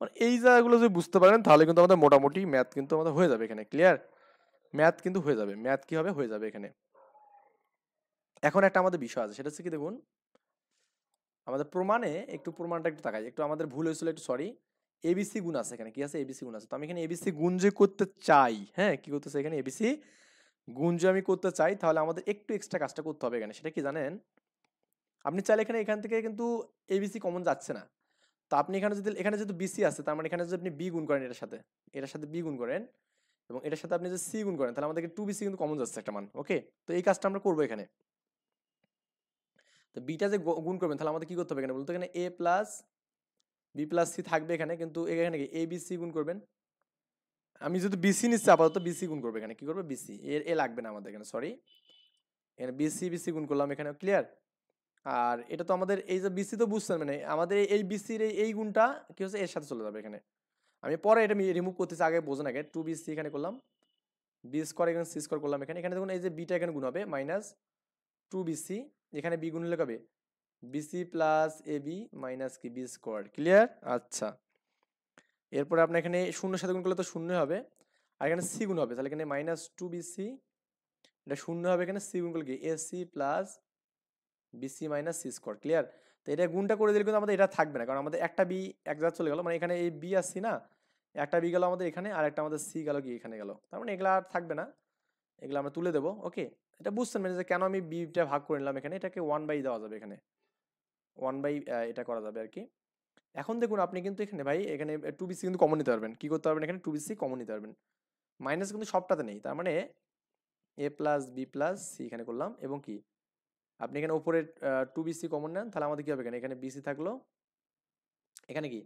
মানে এই জায়গাগুলো যদি বুঝতে পারেন তাহলে কিন্তু আমাদের মোটামুটি ম্যাথ কিন্তু আমাদের হয়ে যাবে এখানে, ক্লিয়ার। ম্যাথ কিন্তু হয়ে যাবে, ম্যাথ কি হবে হয়ে যাবে এখানে। এখন একটা আমাদের বিষয় আছে, সেটা হচ্ছে কি দেখুন আমাদের প্রমাণে, একটু প্রমাণটা একটু তাকাই, একটু আমাদের ভুল হয়েছিল একটু সরি। এবিসি গুণ আছে এখানে, কি আছে এবিসি গুণ আছে, তো আমি এখানে এবিসি গুণ যে করতে চাই, হ্যাঁ কি করতেছে এখানে এবিসি গুণ যে আমি করতে চাই, তাহলে আমাদের একটু এক্সট্রা কাজটা করতে হবে এখানে, সেটা কি জানেন, আপনি চাইলে এখানে এখান থেকে কিন্তু এবিসি কমন যাচ্ছে না, তো আপনি এখানে যদি এখানে যেহেতু বিসি আছে, তার মানে এখানে যদি আপনি বি গুণ করেন এটার সাথে বি গুণ করেন, এবং এটার সাথে আপনি যদি সি গুণ করেন, তাহলে আমাদেরকে টু বিসি কিন্তু কমন যাচ্ছে একটা মান, ওকে। তো এই কাজটা আমরা করবো এখানে। তো বিটা যে গুণ করবেন তাহলে আমাদের কি করতে হবে এখানে বলতো, এখানে এ প্লাস বি প্লাস সি থাকবে এখানে, কিন্তু এখানে কি এ বি সি গুণ করবেন, আমি যদি বিসি নিচ্ছি আপাতত বিসি গুণ করবে এখানে, কি করবে বিসি, এ লাগবে না আমাদের এখানে, সরি এখানে বিসি বিসি গুণ করলাম এখানে, ক্লিয়ার। আর এটা তো আমাদের এই যে বিসি তো বুঝছেন, মানে আমাদের এই বিসির এই গুণটা কি হচ্ছে এর সাথে চলে যাবে এখানে, আমি পরে এটা রিমুভ করতেছি, আগে বোঝেন আগে, টু বিসি এখানে করলাম, বি স্কোয়ার এখানে সি স্কোয়ার করলাম এখানে, এখানে দেখুন এই যে বিটা এখানে গুণ হবে মাইনাস টু বিসি, এখানে বি গুণ হলে কবে বিসি প্লাস এ বি মাইনাস কি বি স্কোয়ার, ক্লিয়ার। আচ্ছা, এরপরে আপনার এখানে শূন্যের সাথে গুণ করলে তো শূন্য হবে, আর এখানে সি গুণ হবে, তাহলে এখানে মাইনাস টু বিসি, এটা শূন্য হবে এখানে, সি গুণ করলে কি A C plus BC minus C square, clear. তো এটা গুণটা করে দিলে কিন্তু আমাদের এটা থাকবে না, কারণ আমাদের একটা বি এক জায়গায় চলে গেল, মানে এখানে এই বি আর সি না, একটা বি গেল আমাদের এখানে, আর একটা আমাদের সি গেল কি এখানে গেল, তার মানে এগুলা আর থাকবে না, এগুলো আমরা তুলে দেবো, ওকে। এটা বুঝছেন মানে যে কেন আমি বিটা ভাগ করে নিলাম এখানে, এটাকে ওয়ান বাই দেওয়া যাবে এখানে, ওয়ান বাই এটা করা যাবে আর কি। এখন দেখুন আপনি কিন্তু এখানে ভাই এখানে টু বিসি কিন্তু কমন নিতে পারবেন, কি করতে পারবেন এখানে টু বিসি কমন নিতে পারবেন, মাইনাস কিন্তু সবটাতে নেই, তার মানে এ প্লাস বি প্লাস সি এখানে করলাম, এবং কি আপনি এখানে উপরে টু বিসি কমন নেন, তাহলে আমাদের কি হবে এখানে, এখানে বিসি থাকলো, এখানে কি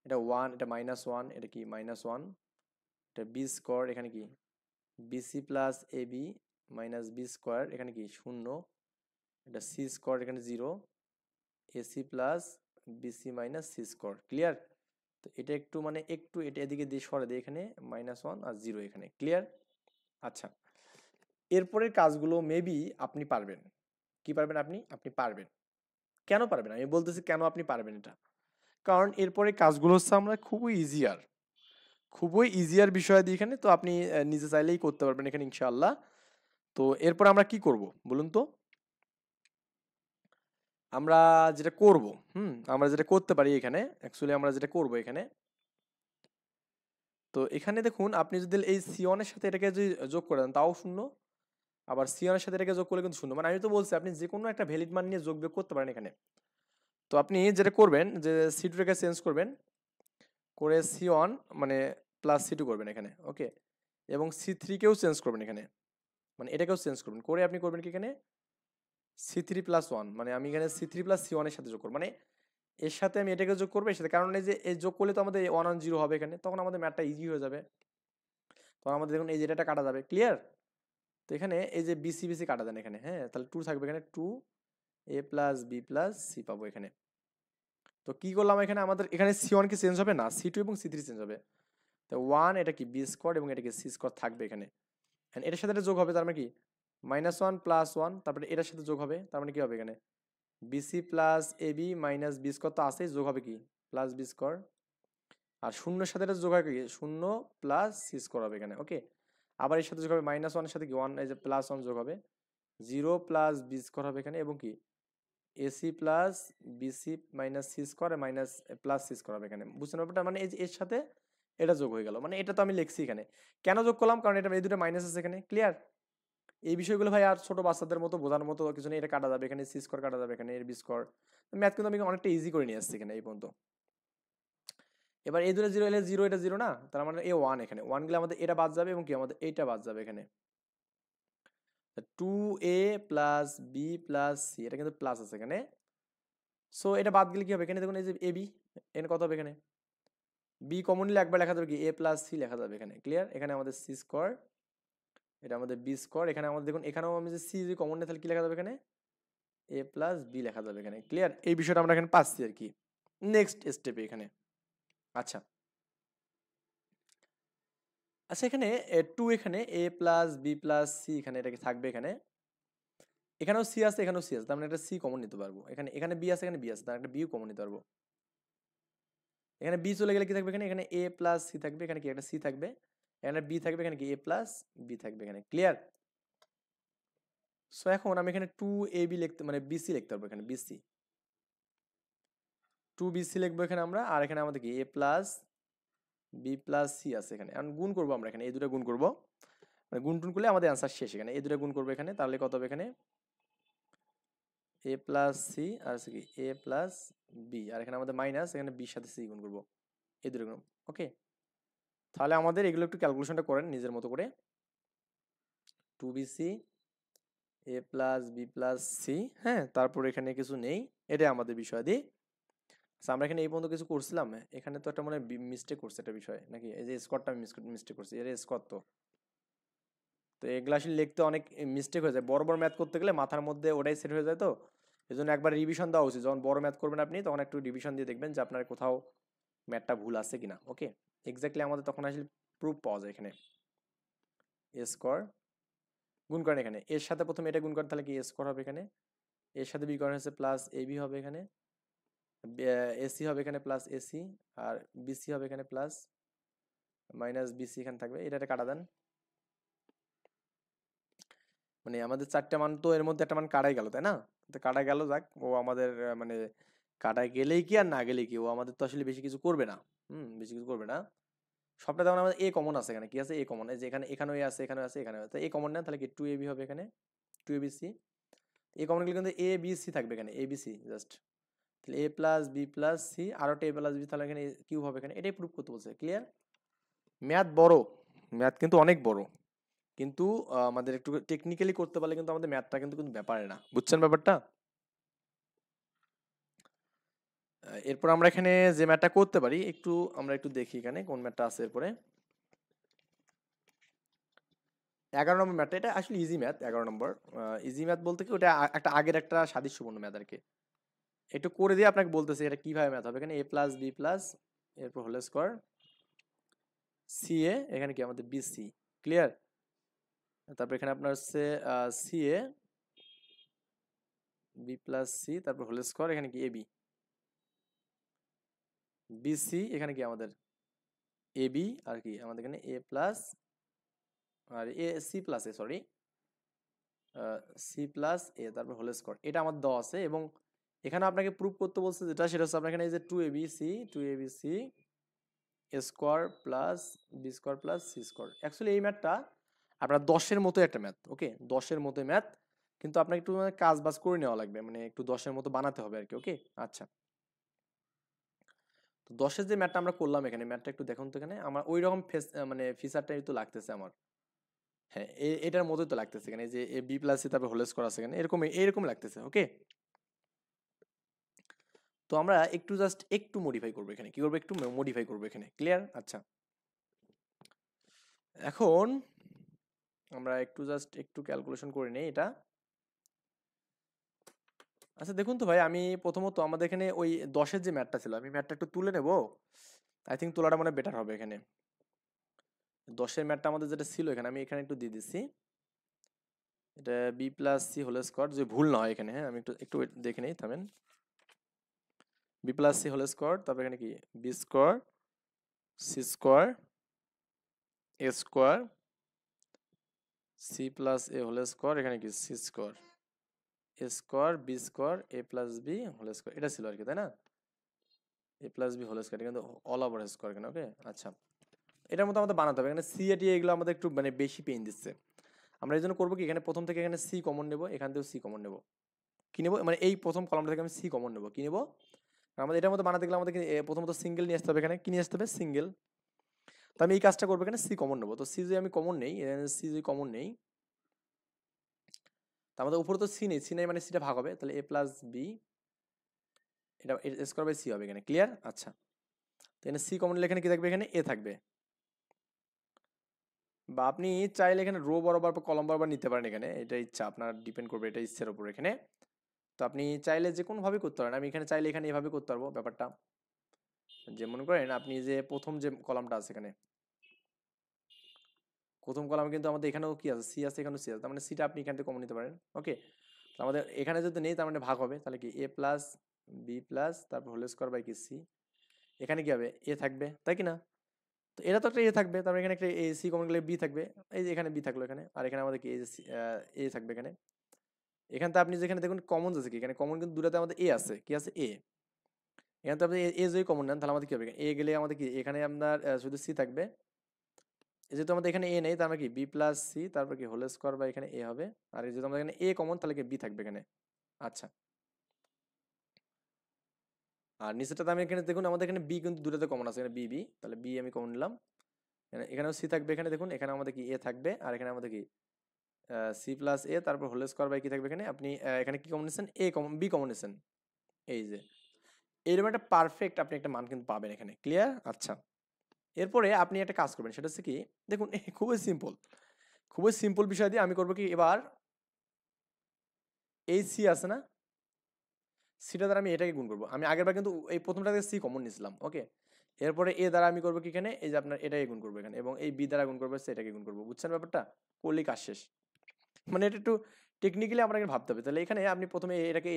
এটা ওয়ান, এটা মাইনাস ওয়ান, এটা কি মাইনাস ওয়ান, এটা বি স্কোয়ার, এখানে কি বিসি প্লাস এ বি মাইনাস বি স্কোয়ার, এখানে কি শূন্য, এটা সি স্কোয়ার, এখানে zero, AC plus BC minus C square, clear. তো এটা একটু মানে একটু এটা এদিকে দিয়ে সরে দিয়ে এখানে মাইনাস ওয়ান আর জিরো এখানে, ক্লিয়ার। আচ্ছা, এরপরের কাজগুলো মেবি আপনি পারবেন, কি পারবেন আপনি, আপনি পারবেন। কেন পারবেন আমি বলতেছি, কেন আপনি পারবেন এটা, কারণ এরপরে কাজগুলো হচ্ছে আমরা খুবই ইজিয়ার বিষয় দিয়ে এখানে, তো আপনি নিজে চাইলেই করতে পারবেন এখানে ইনশাআল্লাহ। তো এরপর আমরা কি করব বলুন তো, আমরা যেটা করব, আমরা যেটা করতে পারি এখানে, অ্যাকচুয়ালি আমরা যেটা করব এখানে, তো এখানে দেখুন আপনি যদি এই C1 এর সাথে এটাকে যদি যোগ করে দেন তাও শূন্য, আবার C1 এর সাথে এটাকে যোগ করলে কিন্তু শূন্য। মানে আমি তো বলছি আপনি যে কোনো একটা ভ্যালিড মান নিয়ে যোগ বিয়োগ করতে পারেন এখানে। তো আপনি যেটা করবেন যে C2 টাকে চেঞ্জ করবেন, করে C1 মানে প্লাস C2 করবেন এখানে, ওকে, এবং C3 কেও চেঞ্জ করবেন এখানে, মানে এটাকেও চেঞ্জ করবেন, করে আপনি করবেন কি এখানে C3+1, মানে আমি এখানে C3+C1 এর সাথে যোগ করব, মানে এর সাথে আমি এটাকে যোগ করবো এর সাথে, কারণ এই যে এই যোগ করলে তো আমাদের 1 1 0 হবে এখানে, তখন আমাদের ম্যাথটা ইজি হয়ে যাবে। তখন আমাদের দেখুন এই যে এটা কাটা যাবে, ক্লিয়ার। তো এখানে এই যে BC BC কাটা দেন এখানে, হ্যাঁ, তাহলে 2 থাকবে এখানে, 2A plus B plus C পাবো এখানে। তো কি করলাম এখানে, আমাদের এখানে C1 কি চেঞ্জ হবে না, C2 এবং C3 চেঞ্জ হবে। তো 1 এটা কি B স্কোয়ার এবং এটা কি C স্কোয়ার থাকবে এখানে, এটার সাথে এটা যোগ হবে, তার মানে কি -1 + 1, তারপরে এটার সাথে যোগ হবে, তার মানে কি হবে এখানে BC plus AB minus B square তো আছেই, যোগ হবে কি প্লাস B স্কোয়ার, আর শূন্যের সাথে এটা যোগ হয় কি 0 প্লাস C স্কোয়ার হবে এখানে, ওকে। আবার এর সাথে যোগ হবে -1 এর সাথে কি 1, এই যে +1 যোগ হবে, 0 প্লাস B স্কোয়ার হবে এখানে, এবং কি AC plus BC minus C square minus plus C square হবে এখানে, বুঝছেন ব্যাপারটা, মানে এই যে এর সাথে এটা যোগ হয়ে গেল, মানে এটা তো আমি লিখছি এখানে, কেন যোগ করলাম, কারণ এটা এই দুটো মাইনাস আছে এখানে, ক্লিয়ার। এই বিষয়গুলো ভাই আর ছোট বাচ্চাদের মতো বোঝানোর মতো কিছু নেই, এটা কাটা যাবে এখানে, C স্কোয়ার কাটা যাবে এখানে, এর B স্কোয়ার, ম্যাথ কিন্তু আমি অনেকটা ইজি করে নিয়ে আসছি এখানে এই পর্যন্ত। এবার এই দুটো জিরো এলে জিরো, এটা জিরো না, তার মানে A1 এখানে 1 গেলে আমাদের এটা বাদ যাবে, এবং কি আমাদের এইটা বাদ যাবে এখানে, 2A plus B plus C, এটা কিন্তু প্লাস আছে এখানে। সো এটা বাদ গেলে কি হবে এখানে, দেখুন এই যে AB, এখানে কত হবে এখানে, B কমন নিলে একবার লেখা যাবে কি A প্লাস C লেখা যাবে এখানে, ক্লিয়ার। এখানে আমাদের C স্কোয়ার, এটা আমাদের B স্কোয়ার, এখানে আমাদের দেখুন এখানেও আমি যে C যদি কমন নিই তাহলে কি লেখা যাবে এখানে A প্লাস B লেখা যাবে এখানে, ক্লিয়ার। এই বিষয়টা আমরা এখানে পাচ্ছি আর কি নেক্সট স্টেপে এখানে। আচ্ছা আচ্ছা, এখানে 2, এখানে A plus B plus C, এখানে এটা কি থাকবে এখানে, এখানেও C আছে এখানেও C আছে, তার মানে একটা C কমন নিতে পারবো এখানে, এখানে B আছে এখানে B আছে, তার একটা B কমন নিতে পারবো। এখানে B চলে গেলে কি থাকবে এখানে, এখানে A প্লাস C থাকবে, এখানে কি একটা C থাকবে, এখানে B থাকবে, এখানে কি A প্লাস B থাকবে এখানে, ক্লিয়ার। সো এখন আমি এখানে 2AB লিখতে, মানে BC লিখতে পারবো এখানে, BC 2BC লিখবো এখানে আমরা, আর এখানে আমাদের কি A plus B plus C আছে এখানে, এখন গুণ করবো আমরা এখানে, এই দুটো গুণ করবো, মানে গুণ টুন করলে আমাদের অ্যান্সার শেষ এখানে, এই দুটো গুণ করবো এখানে, তাহলে কত হবে এখানে A প্লাস C, আর আছে কি A প্লাস B, আর এখানে আমাদের মাইনাস, এখানে B সাথে C গুণ করবো, এই দুটো গুণ, ওকে। তাহলে আমাদের এগুলো একটু ক্যালকুলেশনটা করেন নিজের মতো করে, 2BC A plus B plus C, হ্যাঁ, তারপর এখানে কিছু নেই, এটাই আমাদের বিষয় দিই। আচ্ছা, আমরা এখানে এই পর্যন্ত কিছু করছিলাম, এখানে তো একটা মনে হয় মিস্টেক করছে একটা বিষয় নাকি, এই যে স্কোয়ারটা আমি মিস্টেক করছি, এর স্কোয়ার তো, তো এগুলো আসলে লিখতে অনেক মিস্টেক হয়ে যায়, বড় বড় ম্যাথ করতে গেলে মাথার মধ্যে ওটাই সেট হয়ে যায়, তো এই জন্য একবার রিভিশন দেওয়া উচিত, যখন বড় ম্যাথ করবেন আপনি তখন একটু রিভিশন দিয়ে দেখবেন যে আপনার কোথাও ম্যাথটা ভুল আছে কিনা, ওকে। এক্স্যাক্টলি আমাদের তখন আসলে প্রুফ পাওয়া যায় এখানে, এ স্কোয়ার গুণ করেন এখানে, এর সাথে প্রথমে এটা গুণ করেন, তাহলে কি এ স্কোয়ার হবে এখানে, এর সাথে বি করেন হচ্ছে প্লাস AB হবে এখানে, AC হবে এখানে প্লাস AC, আর BC হবে এখানে প্লাস মাইনাস BC এখানে থাকবে, এটা কাটা দেন, মানে আমাদের চারটা মান তো এর মধ্যে একটা মান কাটাই গেল তাই না, তো কাটা গেল, যাক, ও আমাদের মানে কাটাই গেলেই কি আর না গেলেই কি, ও আমাদের তো আসলে বেশি কিছু করবে না, বেশি কিছু করবে না। সবটা যেমন আমাদের A কমন আছে, এখানে কি আছে A কমন, এই যে এখানে এখানেও A আছে এখানেও আছে এখানেও আছে, A কমন নেন, তাহলে কি 2AB হবে এখানে, 2ABC, A কমন গেলে কিন্তু ABC থাকবে এখানে, ABC জাস্ট, তাহলে A plus B plus C, আর একটা A প্লাস B, তাহলে এখানে কিউব হবে এখানে, এটাই প্রুফ করতে বলছে, ক্লিয়ার। ম্যাথ বড়, ম্যাথ কিন্তু অনেক বড়, কিন্তু আমাদের একটু টেকনিক্যালি করতে পারলে কিন্তু আমাদের ম্যাথটা কিন্তু কিন্তু ব্যাপারে না, বুঝছেন ব্যাপারটা। এরপর আমরা এখানে যে ম্যাথটা করতে পারি, একটু আমরা একটু দেখি এখানে কোন ম্যাথটা আছে এরপরে। 11 নম্বর ম্যাথটা, এটা আসলে ইজি ম্যাথ, 11 নম্বর। ইজি ম্যাথ বলতে কি, ওটা একটা আগের একটা সাদৃশ্যপূর্ণ ম্যাথ আর কি, একটু করে দিয়ে আপনাকে বলতেছি এটা কিভাবে ম্যাথ হবে। এখানে A প্লাস B প্লাস, এরপর হোল স্কোয়ার CA, এখানে কি আমাদের BC, ক্লিয়ার। তারপর এখানে আপনার হচ্ছে CA B প্লাস C, তারপর হোল স্কোয়ার, এখানে কি AB BC, এখানে কি আমাদের AB, আর কি আমাদের এখানে A প্লাস, আর C plus A, sorry C plus A, তারপর হোল স্কোয়ার, এটা আমাদের দেওয়া আছে, এবং এখানে আপনাকে প্রুফ করতে বলছে যেটা, সেটা হচ্ছে আপনার এখানে এই যে 2abc square plus B square plus C square. Actually এই ম্যাথটা আপনার 10-এর মতো একটা ম্যাথ, ওকে 10-এর মতো ম্যাথ, কিন্তু আপনাকে একটু মানে কাজ বাজ করে নেওয়া লাগবে, মানে একটু 10-এর মতো বানাতে হবে আর কি, ওকে। আচ্ছা, তো 10-এর যে ম্যাথটা আমরা করলাম এখানে, ম্যাথটা একটু দেখুন তো, এখানে আমার ওই রকম মানে ফিচারটাই তো লাগতেছে আমার। হ্যাঁ, এটার মতোই তো লাগতেছে এখানে, এই যে বি প্লাস সি তারপর হোল স্কোয়ার আছে এখানে, এরকম লাগতেছে, ওকে। তো আমরা একটু জাস্ট একটু মডিফাই করবো এখানে, কি করবো, একটু মডিফাই করবো এখানে, ক্লিয়ার। আচ্ছা, এখন আমরা একটু জাস্ট একটু ক্যালকুলেশন করে নেই এটা। আচ্ছা দেখুন তো ভাই, আমি প্রথমত আমাদের এখানে ওই 10-এর যে ম্যাথটা ছিল, আমি ম্যাথটা একটু তুলে নেব। আই থিঙ্ক তোলাটা মানে বেটার হবে এখানে। 10-এর ম্যাথটা আমাদের যেটা ছিল এখানে, আমি এখানে একটু দিয়ে দিচ্ছি। এটা B plus C whole square, যে ভুল না হয় এখানে, হ্যাঁ আমি একটু একটু দেখে নেই, থামেন। B plus C whole square, তারপর এখানে কি B square C square A square C plus A whole square, এখানে কি C square A square B square A plus B whole square, এটা ছিল আর কি, তাই না? A plus B whole square, কিন্তু অল ওভার স্কোয়ার এখানে, ওকে। আচ্ছা, এটার মতো আমাদের বানাতে হবে, এখানে সি এটি এগুলো আমাদের একটু মানে বেশি পেইন দিচ্ছে। আমরা এই জন্য করবো কি, এখানে প্রথম থেকে এখানে সি কমন নেবো, এখান থেকেও সি কমন নেবো। কি নেবো মানে এই প্রথম কলামটা থেকে আমি সি কমন নেবো, কি নেবো, আমাদের এটার মধ্যে বানাতে গেলে আমাদের প্রথমত সিঙ্গেল নিয়ে আসতে হবে, এখানে কি নিয়ে আসতে হবে, সিঙ্গেল। তো আমি এই কাজটা করবো, এখানে সি কমন নেবো, তো সি যদি আমি কমন নেই, সি যদি কমন নেই, তো আমাদের উপরে তো সি নেই, সি নেই মানে সিটা ভাগ হবে, তাহলে এ প্লাস বি, এটা স্কোয়ার বাই সি হবে এখানে, ক্লিয়ার। আচ্ছা, তো এখানে সি কমন নিলে এখানে কি থাকবে, এখানে এ থাকবে, বা আপনি চাইলে এখানে রো বরাবর বা কলম বরাবর নিতে পারেন, এখানে এটা ইচ্ছা আপনার, ডিপেন্ড করবে এটা ইচ্ছের উপর এখানে। তো আপনি চাইলে যে কোনো ভাবে করতে পারেন, আমি এখানে চাইলে এখানে এভাবে করতে পারবো ব্যাপারটা। যে মনে করেন আপনি যে প্রথম যে কলামটা আছে এখানে, প্রথম কলামে কিন্তু আমাদের এখানেও কি আছে, সি আছে, এখানেও সি আছে, তার মানে সিটা আপনি এখান থেকে কমন নিতে পারেন, ওকে। তো আমাদের এখানে যদি নেই, তার মানে ভাগ হবে, তাহলে কি এ প্লাস বি প্লাস তারপর হোল স্কোয়ার বাই কি সি, এখানে কি হবে, এ থাকবে, তাই কি না? তো এটা তো একটা এ থাকবে, তারপরে এখানে একটা এ সি কমন গেলে বি থাকবে, এই যে এখানে বি থাকলো এখানে, আর এখানে আমাদের কি এই যে এ থাকবে এখানে। এখানে তো আপনি যেখানে দেখুন কমন আছে কি, এখানে কমন কিন্তু দুটাতে আমাদের এ আছে, কি আছে, এ। এখানে তো আপনি এ যদি কমন নেন, তাহলে আমাদের কি হবে, এ গেলে আমাদের কি এখানে আপনার শুধু সি থাকবে। যেহেতু আমাদের এখানে এ নেই, তার মানে কি বি প্লাস সি তারপর কি হোল স্কোয়ার বা এখানে এ হবে। আর যেহেতু আমাদের এখানে এ কমন, তাহলে কি বি থাকবে এখানে। আচ্ছা, আর নিচেটাতে আমি এখানে দেখুন, আমাদের এখানে বি কিন্তু দুটাতে কমন আছে, এখানে বি বি, তাহলে বি আমি কমন নিলাম। এখানেও সি থাকবে, এখানে দেখুন এখানে আমাদের কি এ থাকবে, আর এখানে আমাদের কি সি প্লাস এ তারপর হোল স্কোয়ার বাই কি থাকবে এখানে, আপনি এখানে কি কমন নিচ্ছেন, এ কমন, বি কমন নিচ্ছেন, এই যে এরকম একটা পারফেক্ট আপনি একটা মান কিন্তু পাবেন এখানে, ক্লিয়ার। আচ্ছা, এরপরে আপনি একটা কাজ করবেন, সেটা হচ্ছে কি, দেখুন খুবই সিম্পল, খুবই সিম্পল বিষয় দিয়ে আমি করবো কি, এবার এই সি আছে না, সিটা দ্বারা আমি এটাকে গুণ করবো। আমি আগেরবার কিন্তু এই প্রথমটা থেকে সি কমন নিয়েছিলাম, ওকে। এরপরে এ দ্বারা আমি করবো কি এখানে, এই যে আপনার এটাকে গুণ করবো এখানে, এবং এই বি দ্বারা গুণ করবো, সেটাকে গুণ করবো, বুঝছেন ব্যাপারটা, করলেই কাজ শেষ। মানে এটা একটু টেকনিক্যালি আপনাকে ভাবতে হবে। তাহলে এখানে আপনি প্রথমে এটাকে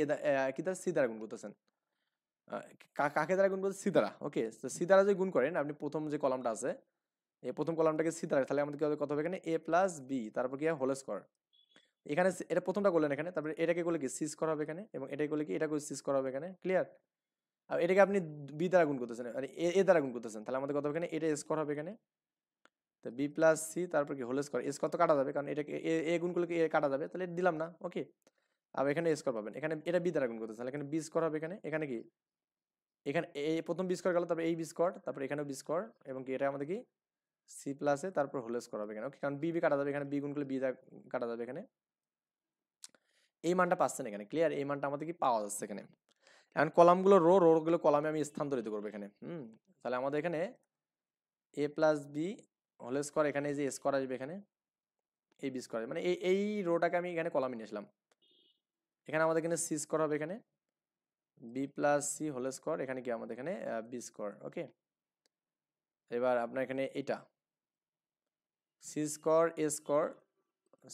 কি দ্বারা, সি দ্বারা গুণ করতেছেন, কাকে দ্বারা গুণ করতেছেন, সি দ্বারা, ওকে। তো সি দ্বারা যদি গুণ করেন আপনি, প্রথম যে কলামটা আছে, এই প্রথম কলামটাকে সি দ্বারা, তাহলে আমাদের কি হবে, কত হবে এখানে, এ প্লাস বি তারপর কি হোল স্কোয়ার। এখানে এটা প্রথমটা করলেন এখানে, তারপরে এটাকে করলে কি সি স্কোয়ার হবে এখানে, এবং এটাকে করলে কি এটা সি স্কোয়ার হবে এখানে, ক্লিয়ার। আর এটাকে আপনি বি দ্বারা গুণ করতেছেন, আর এ দ্বারা গুণ করতেছেন, তাহলে আমাদের কত হবে এখানে, এটা স্কোয়ার হবে এখানে। তো বি প্লাস সি তারপর কি হোল স্কোয়ার, স্কোয়ার তো কাটা যাবে, কারণ এটাকে এ গুণ করলে কি এ কাটা যাবে, তাহলে এটা দিলাম না, ওকে। আর এখানে স্কোয়ার পাবেন, এখানে এটা বি দ্বারা গুণ করতেছেন, তাহলে এখানে বি স্কোয়ার হবে এখানে, এখানে কি এখানে এই প্রথম বি স্কোয়ার গেল, তারপর এই বি স্কোয়ার, তারপর এখানেও বি স্কোয়ার, এবং কি এটা আমাদের কি সি প্লাসে তারপর হোল স্কোয়ার হবে এখানে, ওকে। কারণ বি বি কাটা যাবে, এখানে বি গুণ করলে বি দ্বারা কাটা যাবে এখানে। এই মানটা পাচ্ছেন এখানে, ক্লিয়ার, এই মানটা আমাদের কি পাওয়া যাচ্ছে এখানে। এখন কলামগুলো রো গুলো কলামে আমি স্থানান্তরিত করবো এখানে, তাহলে আমাদের এখানে এ প্লাস বি হোল স্কোয়ার, এখানে যে স্কোয়ার আসবে এখানে, এই বি স্কোয়ার, মানে এই রোটাকে আমি এখানে কলামে নিয়ে আসলাম। এখানে আমাদের এখানে সি স্কোয়ার হবে এখানে, B plus C whole square, এখানে কি আমাদের এখানে বি স্কোয়ার, ওকে। এবার আপনার এখানে এটা C square A square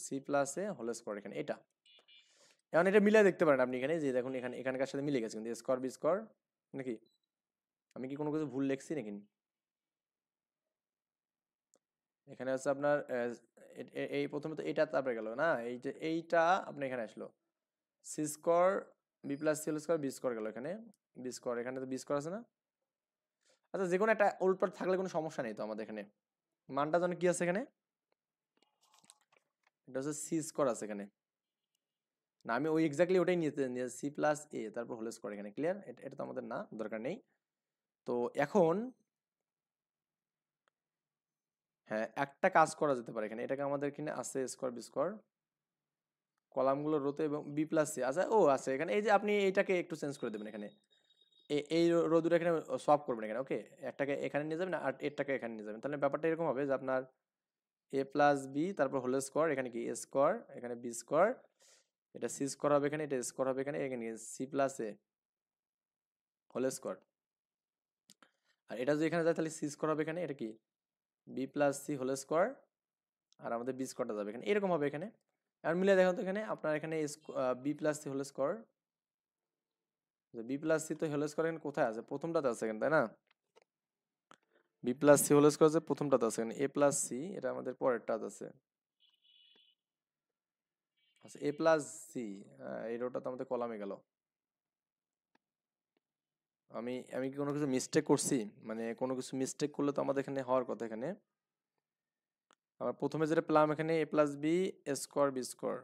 C plus A whole square, এখানে এটা। এখন এটা মিলিয়ে দেখতে পারেন আপনি, এখানে যে দেখুন এখানে এখানকার সাথে মিলে গেছে কিন্তু, স্কোয়ার বি স্কোয়ার নাকি, আমি কি কোনো কিছু ভুল লিখছি নাকি? এখানে হচ্ছে আপনার এই প্রথমে তো এটা তারপরে গেল না, এই যে এইটা আপনি এখানে আসলো C square B plus C whole square B square গেল এখানে, বি স্কোয়ার এখানে তো বি স্কোয়ার আছে না? আচ্ছা যে কোনো একটা উল্টপাল্ট থাকলে কোনো সমস্যা নেই তো আমাদের এখানে। মানটা যেন কি আছে এখানে, এটা হচ্ছে সি স্কোয়ার আছে এখানে না, আমি ওই এক্স্যাক্টলি ওটাই নিয়ে সি প্লাস এ তারপর হোল স্কোয়ার এখানে, ক্লিয়ার? এটা তো আমাদের না দরকার নেই। তো এখন হ্যাঁ একটা কাজ করা যেতে পারে এখানে, এটাকে আমাদের এখানে আছে স্কোয়ার বি স্কোয়ার, কলামগুলো রোতে এবং বি প্লাস সি আচ্ছা ও আছে এখানে, এই যে আপনি এইটাকে একটু চেঞ্জ করে দেবেন এখানে, এই রো দুটো এখানে সলভ করবেন এখানে, ওকে? একটাকে এখানে নিয়ে যাবেন আর এরটাকে এখানে নিয়ে যাবেন, তাহলে ব্যাপারটা এরকম হবে যে আপনার এ প্লাস বি তারপর হোল স্কোয়ার এখানে কি এ স্কোয়ার এখানে বি স্কোয়ার, এটা সি স্কোয়ার হবে এখানে, এটা স্কোয়ার হবে এখানে, এখানে C plus A whole square, আর এটা যদি এখানে যায় তাহলে সি স্কোয়ার হবে এখানে, এটা কি b plus C whole square, আর আমাদের বি স্কোয়ারটা যাবে এখানে, এরকম হবে এখানে। আর মিলে দেখুন তো এখানে আপনার এখানে B plus C whole square, B plus C তো হোল স্কোয়ার এখানে কোথায় আছে, প্রথমটাতে আছে এখানে তাই না? B plus C whole square আছে প্রথমটাতে আছে এখানে, এ প্লাস সি এটা আমাদের পরেরটাতে আছে, আচ্ছা এ প্লাস সি এই রোটা তো আমাদের কলামে গেল। আমি আমি কি কোনো কিছু মিস্টেক করছি? মানে কোনো কিছু মিস্টেক করলে তো আমাদের এখানে হওয়ার কথা এখানে, আমার প্রথমে যেটা পেলাম এখানে এ plus B square B square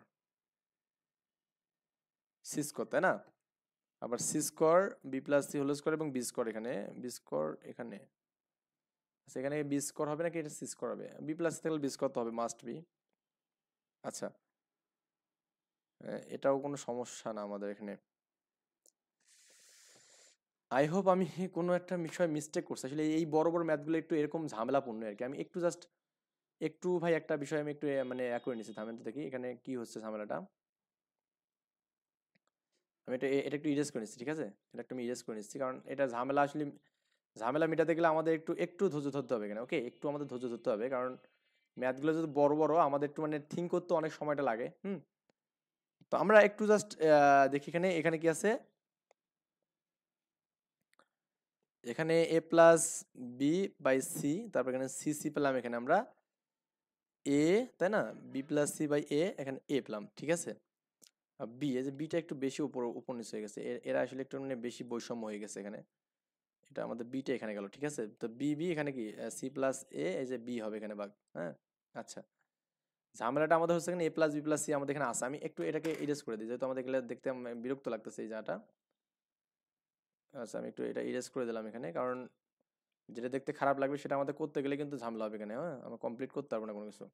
C square তাই না? আবার c square B plus C whole square এবং বি স্কোয়ার এখানে, বি স্কোয়ার এখানে, আচ্ছা এখানে বি স্কোয়ার হবে নাকি এটা সি স্কোয়ার হবে? বি প্লাস থাকলে বি স্কোয়ার তো হবে, মাস্ট বি। আচ্ছা এটাও কোনো সমস্যা না আমাদের এখানে। আই হোপ আমি কোনো একটা বিষয় মিস্টেক করছি, আসলে এই বড় বড় ম্যাথগুলো একটু এরকম ঝামেলাপূর্ণ আর কি, আমি একটু জাস্ট একটু ভাই একটা বিষয় আমি একটু মানে করে নিচ্ছি, থামেন তো দেখি এখানে কি হচ্ছে ঝামেলাটা, আমি এটা একটু ইরেজ করে নিচ্ছি, ঠিক আছে? এটা একটু আমি ইরেজ করে নিচ্ছি, কারণ এটা ঝামেলা আসলে ঝামেলা মেটাতে গেলে আমাদের একটু একটু ধৈর্য ধরতে হবে এখানে, ওকে? একটু আমাদের ধৈর্য ধরতে হবে, কারণ ম্যাথগুলো যদি বড় বড় আমাদের একটু মানে থিঙ্ক করতে অনেক সময়টা লাগে। তো আমরা একটু জাস্ট দেখি এখানে, এখানে কি আছে, এখানে এ প্লাস বি বাই সি, তারপর এখানে সি সি পেলাম এখানে আমরা এ, তাই না? বি প্লাস সি বাই এ, এখানে এ পেলাম, ঠিক আছে? আর বি, এই যে বিটা একটু বেশি উপর উপর নিচে হয়ে গেছে, এরা আসলে একটু মানে বেশি বৈষম্য হয়ে গেছে এখানে, এটা আমাদের বিটা এখানে গেল, ঠিক আছে? তো বি বি এখানে কি সি প্লাস এ, এই যে বি হবে এখানে ভাগ, হ্যাঁ? আচ্ছা ঝামেলাটা আমাদের হচ্ছে এখানে এ প্লাস বি প্লাস সি আমাদের এখানে আছে, আমি একটু এটাকে ইরেজ করে দিই যেহেতু আমাদের এগুলো দেখতে বিরক্ত লাগতেছে এই জায়গাটা। আচ্ছা আমি একটু এটা ইরেজ করে দিলাম এখানে, কারণ যেটা দেখতে খারাপ লাগবে সেটা আমাদের করতে গেলে কিন্তু ঝামেলা হবে এখানে, হ্যাঁ আমরা কমপ্লিট করতে পারবো না কোনো কিছু।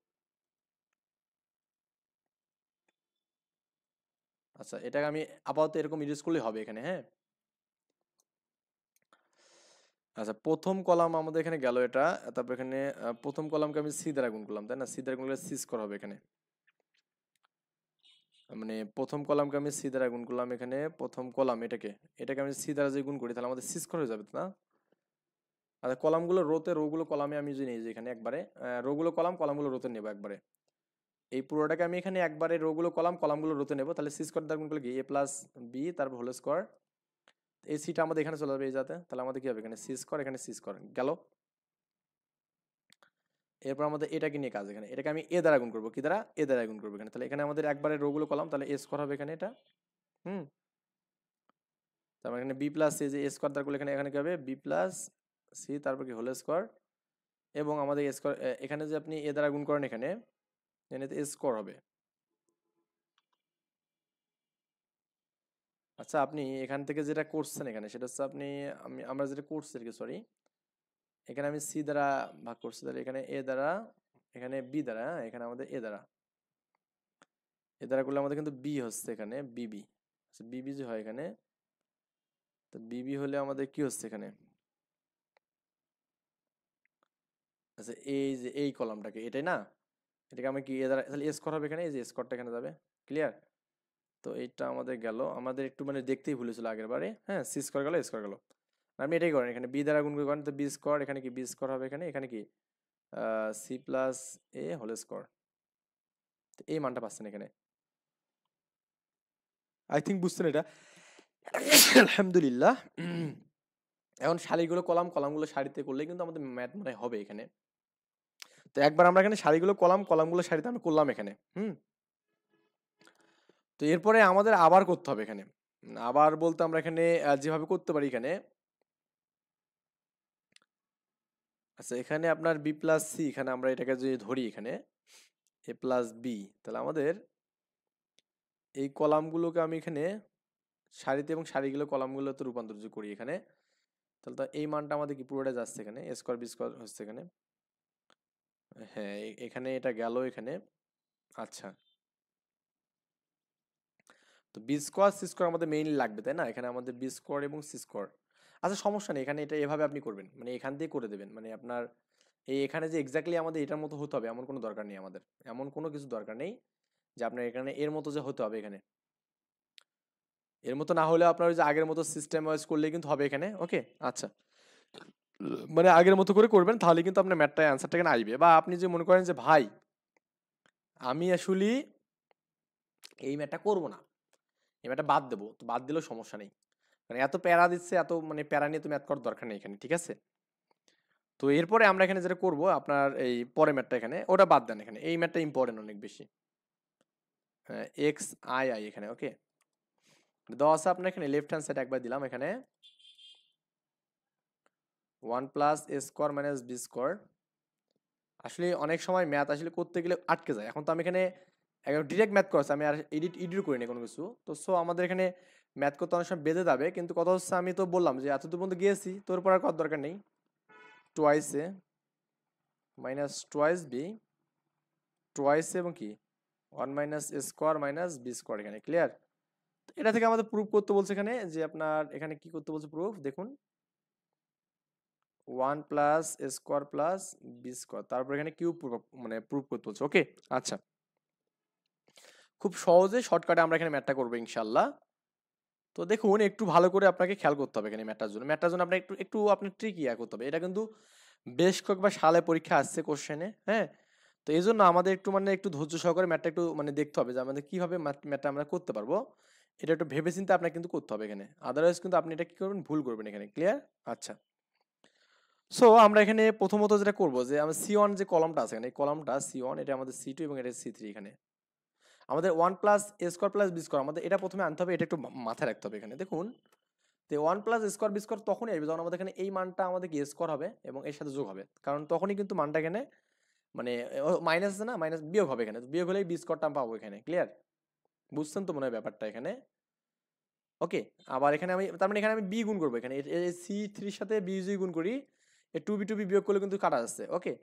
আচ্ছা এটাকে আমি আপাতত এরকম ইরেজ করলেই হবে এখানে, হ্যাঁ? আচ্ছা প্রথম কলাম আমাদের এখানে গেল এটা, তারপর এখানে প্রথম কলামকে আমি সি দ্বারা গুণ করলাম তাই না, সি দ্বারা গুণ করলে সি স্কোয়ার হবে এখানে, মানে প্রথম কলামকে আমি সি দ্বারা গুণ করলাম এখানে, প্রথম কলাম এটাকে এটাকে আমি সি দ্বারা যদি গুণ করি তাহলে আমাদের সি স্কোয়ার হয়ে যাবে না? আচ্ছা কলামগুলো রোতে, রোগুলো কলামে আমি যদি নিই যে এখানে একবারে রোগুলো কলাম কলামগুলো রোতে নেবো একবারে, এই পুরোটাকে আমি এখানে একবারে রোগুলো কলাম কলামগুলো রোতে নেবো, তাহলে সি স্কোয়ার দ্বারা গুণ করলে কি এ প্লাস বি তারপর হোল স্কোয়ার, এই সিটা আমাদের এখানে চলে যাবে এই যাতে, তাহলে আমাদের কি হবে এখানে সি স্কোয়ার এখানে সি স্কোয়ার গেল। এরপর আমাদের এটাকে নিয়ে কাজ, এখানে এটাকে আমি এ দ্বারা গুণ করবো, কি দ্বারা? এ দ্বারা গুণ করবো এখানে, তাহলে এখানে আমাদের একবারে রোগুলো কলাম তাহলে এ স্কোয়ার হবে এখানে এটা, হুম। তারপর এখানে বি প্লাস সি, যে এ স্কোয়ার দ্বারা করলে এখানে এখানে কি হবে বি প্লাস সি তারপর কি হোল স্কোয়ার, এবং আমাদের এ স্কোয়ার এখানে যে আপনি এ দ্বারা গুণ করেন এখানে এখানে এ স্কোয়ার হবে। আচ্ছা আপনি এখান থেকে যেটা করছেন এখানে সেটা হচ্ছে আপনি আমরা যেটা করছি আর কি, সরি এখানে আমি সি দ্বারা ভাগ করছি, তাহলে এখানে এ দ্বারা এখানে বি দ্বারা, হ্যাঁ এখানে আমাদের এ দ্বারা, এ দ্বারা করলে আমাদের কিন্তু বি হচ্ছে এখানে বিবি, আচ্ছা বিবি যে হয় এখানে, তো বিবি হলে আমাদের কি হচ্ছে এখানে, আচ্ছা এই যে এই কলামটাকে এটাই না, এটাকে আমি কি এ দ্বারা, তাহলে এ স্কোয়ার হবে এখানে, এই যে স্কোয়ারটা এখানে যাবে, ক্লিয়ার? তো এইটা আমাদের গেল, আমাদের একটু মানে দেখতেই ভুলেছিল আগের বারে, হ্যাঁ সি স্কোয়ার গেল স্কোয়ার গেল, আপনি এটাই করেন এখানে বি দ্বারা গুণ করে করেন, তো বি স্কোয়ার এখানে কি বি স্কোয়ার হবে এখানে, এখানে কি C plus A whole square, এই মানটা পাচ্ছেন এখানে, আই থিঙ্ক বুঝছেন এটা। আলহামদুলিল্লাহ। এখন সারিগুলো কলাম কলামগুলো সারিতে করলে কিন্তু আমাদের ম্যাথ মনে হবে এখানে, তো একবার আমরা এখানে সারিগুলো কলাম কলামগুলো সারিতে আমি করলাম এখানে, তো এরপরে আমাদের আবার করতে হবে এখানে, আবার বলতে আমরা এখানে যেভাবে করতে পারি এখানে, আচ্ছা এখানে আপনার বি প্লাস সি, এখানে আমরা এটাকে যদি ধরি এখানে এ প্লাস বি, তাহলে আমাদের এই কলামগুলোকে আমি এখানে সারিতে এবং সারিগুলো কলামগুলোতে রূপান্তরিত করি এখানে, তাহলে তো এই মানটা আমাদের কি পুরোটা যাচ্ছে এখানে এ স্কোয়ার বি স্কোয়ার হচ্ছে এখানে। হ্যাঁ এখানে এটা গেল এখানে। আচ্ছা, তো বি স্কোয়ার সি স্কোয়ার আমাদের মেইনলি লাগবে তাই না, এখানে আমাদের বি স্কোয়ার এবং সি স্কোয়ার। আচ্ছা সমস্যা নেই, এখানে এটা এভাবে আপনি করবেন, মানে এখান দিয়ে করে দেবেন, মানে আপনার এই এখানে যে এক্স্যাক্টলি আমাদের এটার মতো হতে হবে এমন কোনো দরকার নেই আমাদের, এমন কোনো কিছু দরকার নেই যে আপনার এখানে এর মতো যে হতে হবে এখানে। এর মতো না হলে আপনার ওই যে আগের মতো সিস্টেম ওয়াইজ করলেই কিন্তু হবে এখানে। ওকে আচ্ছা, মানে আগের মতো করে করবেন তাহলে কিন্তু আপনার ম্যাথটা অ্যান্সারটা এখানে আসবে। বা আপনি যে মনে করেন যে ভাই আমি আসলে এই ম্যাথটা করবো না, এই ম্যাথটা বাদ দেবো, তো বাদ দিলেও সমস্যা নেই, মানে এত প্যারা দিচ্ছে, এত মানে প্যারা নিয়ে তো ম্যাথ করার দরকার নেই এখানে, ঠিক আছে। তো এরপরে আমরা এখানে যেটা করব আপনার এই পরের ম্যাথটা এখানে ওটা বাদ দেন, এখানে এই ম্যাথটা ইম্পর্টেন্ট অনেক বেশি। এক্স আই আই এখানে ওকে দেওয়া আছে আপনার এখানে লেফট হ্যান্ড সাইড একবার দিলাম এখানে 1 plus a square minus B square. আসলে অনেক সময় ম্যাথ আসলে করতে গেলে আটকে যায়, এখন তো আমি এখানে একদম ডিরেক্ট ম্যাথ করছি, আমি আর এডিট করি না কোনো কিছু, তো সো আমাদের এখানে ম্যাথ করতে অনেক সময় বেঁধে যাবে, কিন্তু কথা হচ্ছে আমি তো বললাম যে এতদূর পর্যন্ত গিয়েছি, তোর পর আর করার দরকার নেই। টোয়াইস এ মাইনাস টোয়াইস বি, টোয়াইস এবং কি 1 minus A square minus B square, এখানে ক্লিয়ার। এটা থেকে আমাদের প্রুফ করতে বলছে এখানে যে আপনার এখানে কি করতে বলছে প্রুফ দেখুন 1 plus a square plus B square, তারপর এখানে কিউব মানে প্রুফ করতে বলছে। ওকে আচ্ছা, খুব সহজে শর্টকাটে আমরা এখানে ম্যাথটা করবো ইনশাল্লাহ। তো দেখুন একটু ভালো করে আপনাকে খেয়াল করতে হবে এখানে ম্যাথটার জন্য আপনার একটু একটু আপনি ট্রিক ইয়া করতে হবে, এটা কিন্তু বেশ কয়েকবার সালে পরীক্ষা আসছে কোশ্চেনে, হ্যাঁ। তো এই জন্য আমাদের একটু মানে একটু ধৈর্য সহকারে ম্যাথটা একটু মানে দেখতে হবে যে আমাদের কিভাবে ম্যাথটা আমরা করতে পারবো, এটা একটু ভেবেচিন্তে আপনাকে কিন্তু করতে হবে এখানে, আদারওয়াইজ কিন্তু আপনি এটা কি করবেন ভুল করবেন এখানে, ক্লিয়ার। আচ্ছা, সো আমরা এখানে প্রথমত যেটা করবো যে আমরা সি ওয়ান যে কলমটা আছে এখানে, এই কলমটা সি ওয়ান, এটা আমাদের সি টু এবং এটা সি থ্রি, এখানে আমাদের 1 plus a square plus B square আমাদের এটা প্রথমে আনতে হবে, এটা একটু মাথায় রাখতে হবে এখানে দেখুন। তো 1 প্লাস স্কোয়ার বি স্কোয়ার তখনই আসবে যখন আমাদের এখানে এই মানটা আমাদের কি স্কোয়ার হবে এবং এর সাথে যোগ হবে, কারণ তখনই কিন্তু মানটা এখানে মানে মাইনাস আছে না, মাইনাস বিয়োগ হবে এখানে, বিয়োগ হলেই বি স্কোয়ারটা পাবো এখানে, ক্লিয়ার। বুঝছেন তো মনে হয় ব্যাপারটা এখানে। ওকে, আবার এখানে আমি তার মানে এখানে আমি বি গুণ করবো এখানে সি থ্রির সাথে বি যদি গুণ করি, এই টু বি বিয়োগ করলে কিন্তু কাটা যাচ্ছে। ওকে,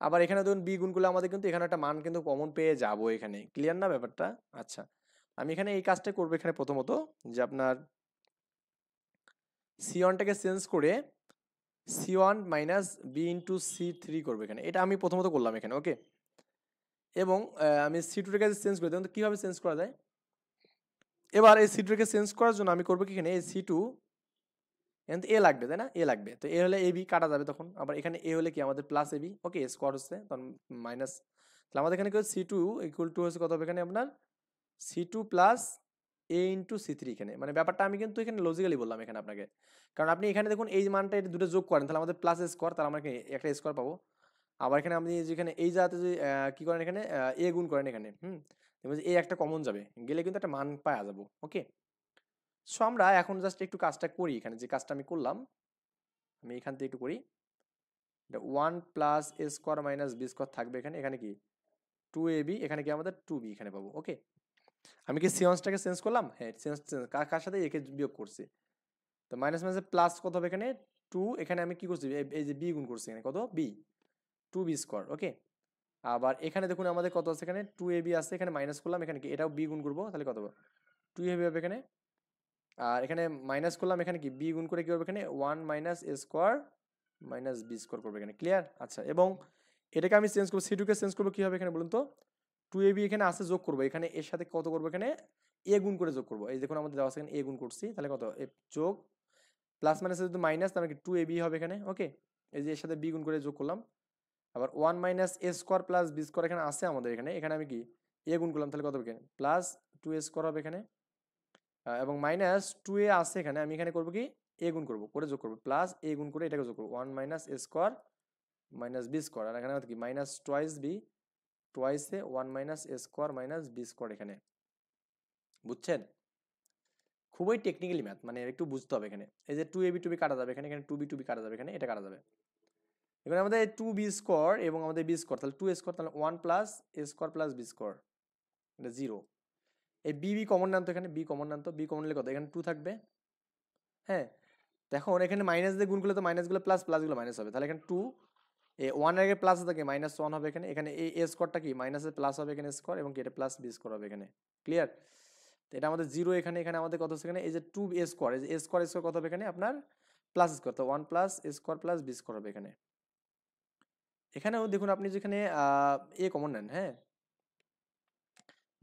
আবার এখানে ধরুন বি গুণ করলে আমাদের কিন্তু এখানে একটা মান কিন্তু কমন পেয়ে যাবো এখানে, ক্লিয়ার না ব্যাপারটা। আচ্ছা, আমি এখানে এই কাজটা করবো এখানে প্রথমত যে আপনার সি ওয়ানটাকে চেঞ্জ করে C one minus B into C three করবো এখানে, এটা আমি প্রথমত করলাম এখানে। ওকে, এবং আমি সি টুটাকে চেঞ্জ করে দেবো, তো কীভাবে চেঞ্জ করা যায়, এবার এই সি টুটাকে চেঞ্জ করার জন্য আমি করবো কি এখানে এই সি টু এখানে এ লাগবে তাই না, এ লাগবে, তো এ হলে এ বি কাটা যাবে তখন, আবার এখানে এ হলে কি আমাদের plus A B. Okay, square হচ্ছে তখন মাইনাস, তাহলে আমাদের এখানে কি সি টু ইকুয়াল টু হচ্ছে কত হবে এখানে আপনার সি টু প্লাস এ ইন্টু সি থ্রি, এখানে মানে ব্যাপারটা আমি কিন্তু এখানে লজিক্যালি বললাম এখানে আপনাকে, কারণ আপনি এখানে দেখুন এই মানটা এটা দুটো যোগ করেন তাহলে আমাদের প্লাস স্কোয়ার, তাহলে আমরা একটা স্কোয়ার পাবো। আবার এখানে আপনি যেখানে এই জায়গাতে যে কি করেন এখানে এ গুণ করেন এখানে, দেখবেন যে এ একটা কমন যাবে, গেলে কিন্তু একটা মান পাওয়া যাবো। ওকে, সো আমরা এখন জাস্ট একটু কাজটা করি, এখানে যে কাজটা আমি করলাম আমি এখান থেকে একটু করি, one plus a square minus B square থাকবে এখানে, এখানে কি টু এ বি, এখানে কি আমাদের টু বি এখানে পাবো। ওকে, আমি কি সিওয়ান্সটাকে চেঞ্জ করলাম, হ্যাঁ চেঞ্জ কার সাথে একে বিয়োগ করছি, তো মাইনাস মাইনাসে প্লাস কত হবে এখানে টু, এখানে আমি কি করছি এই যে বি গুণ করছি এখানে কত বি টু বি স্কোয়ার। ওকে, আবার এখানে দেখুন আমাদের কত আছে এখানে টু এ বি আছে, এখানে মাইনাস করলাম, এখানে কি এটাও বি গুণ করবো তাহলে কত হবে টু এ বি হবে এখানে, আর এখানে মাইনাস করলাম, এখানে কি বি গুণ করে কি হবে এখানে one minus A square minus B square করবে এখানে, ক্লিয়ার। আচ্ছা, এবং এটাকে আমি চেঞ্জ করবো সি টুকে চেঞ্জ করবো কি হবে এখানে বলুন তো, টু এ বি এখানে আছে যোগ করবো, এখানে এর সাথে কত করবো এখানে এ গুণ করে যোগ করবো, এই দেখুন আমাদের দেওয়া আছে এখানে এ গুণ করছি, তাহলে কত এ যোগ প্লাস মাইনাস যদি মাইনাস তাহলে কি টু এ বি হবে এখানে। ওকে, এই যে এর সাথে বি গুণ করে যোগ করলাম, আবার one minus A square plus B square এখানে আছে আমাদের এখানে, এখানে আমি কি এ গুণ করলাম তাহলে কত হবে এখানে প্লাস টু এ স্কোয়ার হবে এখানে, এবং মাইনাস টু এ আছে এখানে, আমি এখানে করবো কি এ গুণ করবো করে যোগ করবো প্লাস এ গুণ করে এটাকে যোগ করবো one minus A square minus B square, আর এখানে কি minus twice B twice A one minus A square minus B square এখানে, বুঝছেন। খুবই টেকনিক্যালি ম্যাথ, মানে একটু বুঝতে হবে এখানে। এই যে 2ab কাটা যাবে এখানে, এখানে 2b কাটা যাবে এখানে, এটা কাটা যাবে। এখানে আমাদের 2b স্কোয়ার এবং আমাদের b স্কোয়ার, তাহলে 2 স্কোয়ার, তাহলে 1 plus a square plus b square, এটা 0। এই বি কমন নেন তো, এখানে বি কমন নেন তো, বি কমন নিলে কত, এখানে 2 থাকবে। হ্যাঁ, এখন এখানে মাইনাস দিয়ে গুণ করলে তো মাইনাসগুলো প্লাস, প্লাসগুলো মাইনাস হবে, তাহলে এখানে 2 1 এর আগে প্লাস থাকে -1 হবে এখানে, এখানে এই এ স্কোয়ারটা কি মাইনাসের প্লাস হবে এখানে স্কোয়ার, এবং কি এটা প্লাস বি স্কোয়ার হবে এখানে। ক্লিয়ার? তো এটা আমাদের 0 এখানে, এখানে আমাদের কত হচ্ছে এখানে, এই যে 2 এ স্কোয়ার, এই যে এ স্কোয়ার স্কোয়ার কত হবে এখানে আপনার প্লাস স্কোয়ার, তো 1 plus a square plus B square হবে এখানে। এখানেও দেখুন আপনি যেখানে এ কমন নেন, হ্যাঁ,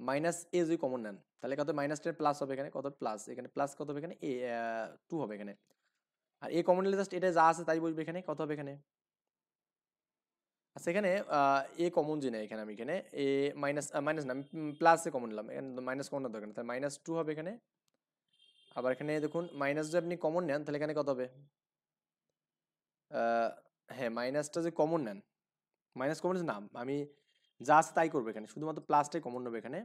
মাইনাস এ যদি কমন নেন তাহলে কত, -10 প্লাস হবে এখানে, কত প্লাস, এখানে প্লাস কত হবে এখানে, এ 2 হবে এখানে। আর এ কমন নিলে জাস্ট এটা যা আছে তাই বসবে এখানে, কত হবে এখানে। আচ্ছা, এখানে এ কমন যে নেই এখানে, আমি এখানে এ মাইনাস মাইনাস না, আমি প্লাস এ কমন নিলাম, এখানে মাইনাস কমন না দরকার নেই, তাহলে -2 হবে এখানে। আবার এখানে দেখুন মাইনাস যদি আপনি কমন নেন তাহলে এখানে কত হবে, হ্যাঁ মাইনাসটা যদি কমন নেন, মাইনাস কমন না, আমি যা আছে তাই করবো এখানে, শুধুমাত্র প্লাসটাই কমন নেবে এখানে।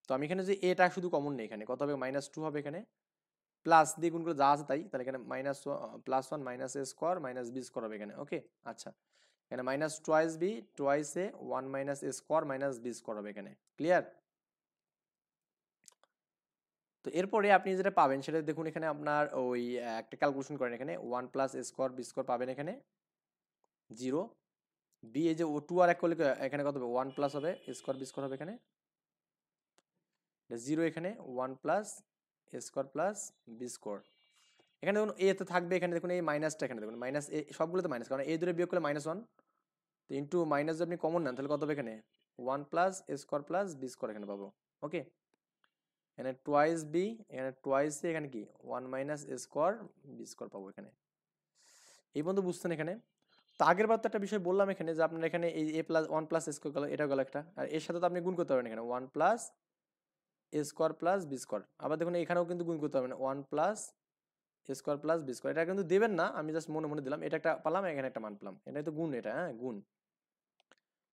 তো আমি এখানে যে এটা শুধু কমন নেই এখানে, কত হবে -2 হবে এখানে, প্লাস দিয়ে গুণ করে যা আছে তাই, তাহলে এখানে +1 minus A square minus B square হবে এখানে। ওকে, আচ্ছা, এখানে minus twice B twice A 1 minus A square minus B square হবে এখানে। ক্লিয়ার? তো এরপরে আপনি যেটা পাবেন সেটা দেখুন, এখানে আপনার ওই একটা ক্যালকুলেশন করেন, এখানে 1 plus a square B square পাবেন এখানে 0, বি এই যে 2 আর 1 করলে এখানে কত হবে, 1 প্লাস হবে এ স্কোয়ার বি স্কোয়ার হবে এখানে 0, এখানে 1 plus a square plus B square. এখানে দেখুন এ তো থাকবে, এখানে দেখুন এই মাইনাসটা, এখানে দেখুন মাইনাস এ, সবগুলো তো মাইনাস, কারণ এই দূরে বিয়োগ করলে -1, তো ইন্টু মাইনাস যদি আপনি কমন নেন তাহলে কত হবে এখানে, 1 plus a square plus B square এখানে পাবো। ওকে, এখানে টোয়াইস বি, এখানে টোয়াইস এ, এখানে কি 1 minus A square B square পাবো এখানে। এই পর্যন্ত বুঝছেন এখানে? তো আগের বার তো একটা বিষয় বললাম এখানে, যে আপনার এখানে এই এ প্লাস 1 প্লাস স্কোয়ার গেল, এটা গেল একটা, আর এর সাথে তো আপনি গুণ করতে পারবেন এখানে 1 plus a square plus B square. আবার দেখুন এখানেও কিন্তু গুণ করতে পারবেন 1 plus a square plus B square, এটা কিন্তু দেবেন না, আমি জাস্ট মনে মনে দিলাম, এটা একটা পেলাম, এখানে একটা মান পেলাম, এটা তো গুণ, এটা হ্যাঁ গুণ।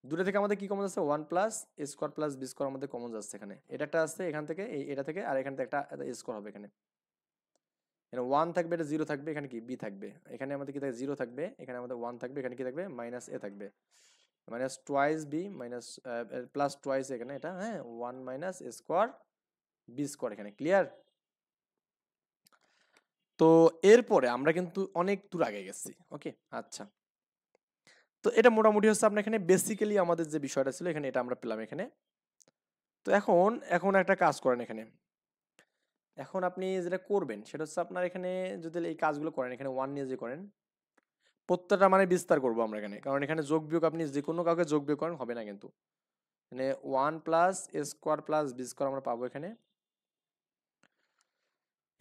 দুটো থেকে আমাদের কি কমন যাচ্ছে, 1 plus a square plus B square আমাদের কমন যাচ্ছে এখানে, এটা একটা আসছে এখান থেকে, এটা থেকে, আর এখান থেকে একটা এ স্কোয়ার হবে এখানে। এখানে 1 থাকবে, এটা 0 থাকবে, এখানে কি বি থাকবে, এখানে আমাদের কি থাকবে 0 থাকবে, এখানে আমাদের 1 থাকবে, এখানে কি থাকবে মাইনাস এ থাকবে, minus twice B minus plus twice এখানে এটা, হ্যাঁ 1 minus A square B square এখানে। ক্লিয়ার? তো এরপরে আমরা কিন্তু অনেক দূর আগে গেছি। ওকে, আচ্ছা, তো এটা মোটামুটি হচ্ছে আপনার এখানে বেসিক্যালি আমাদের যে বিষয়টা ছিল এখানে, এটা আমরা পেলাম এখানে। তো এখন এখন একটা কাজ করেন এখানে, এখন আপনি যেটা করবেন সেটা হচ্ছে আপনার এখানে যদি এই কাজগুলো করেন, এখানে 1 নিয়ে যে করেন, প্রত্যেকটা মানে বিস্তার করবো আমরা এখানে, কারণ এখানে যোগ বিয়োগ আপনি যে কোনো কাউকে যোগ বিয়োগ করেন হবে না কিন্তু। মানে 1 plus a square plus B square আমরা পাবো এখানে।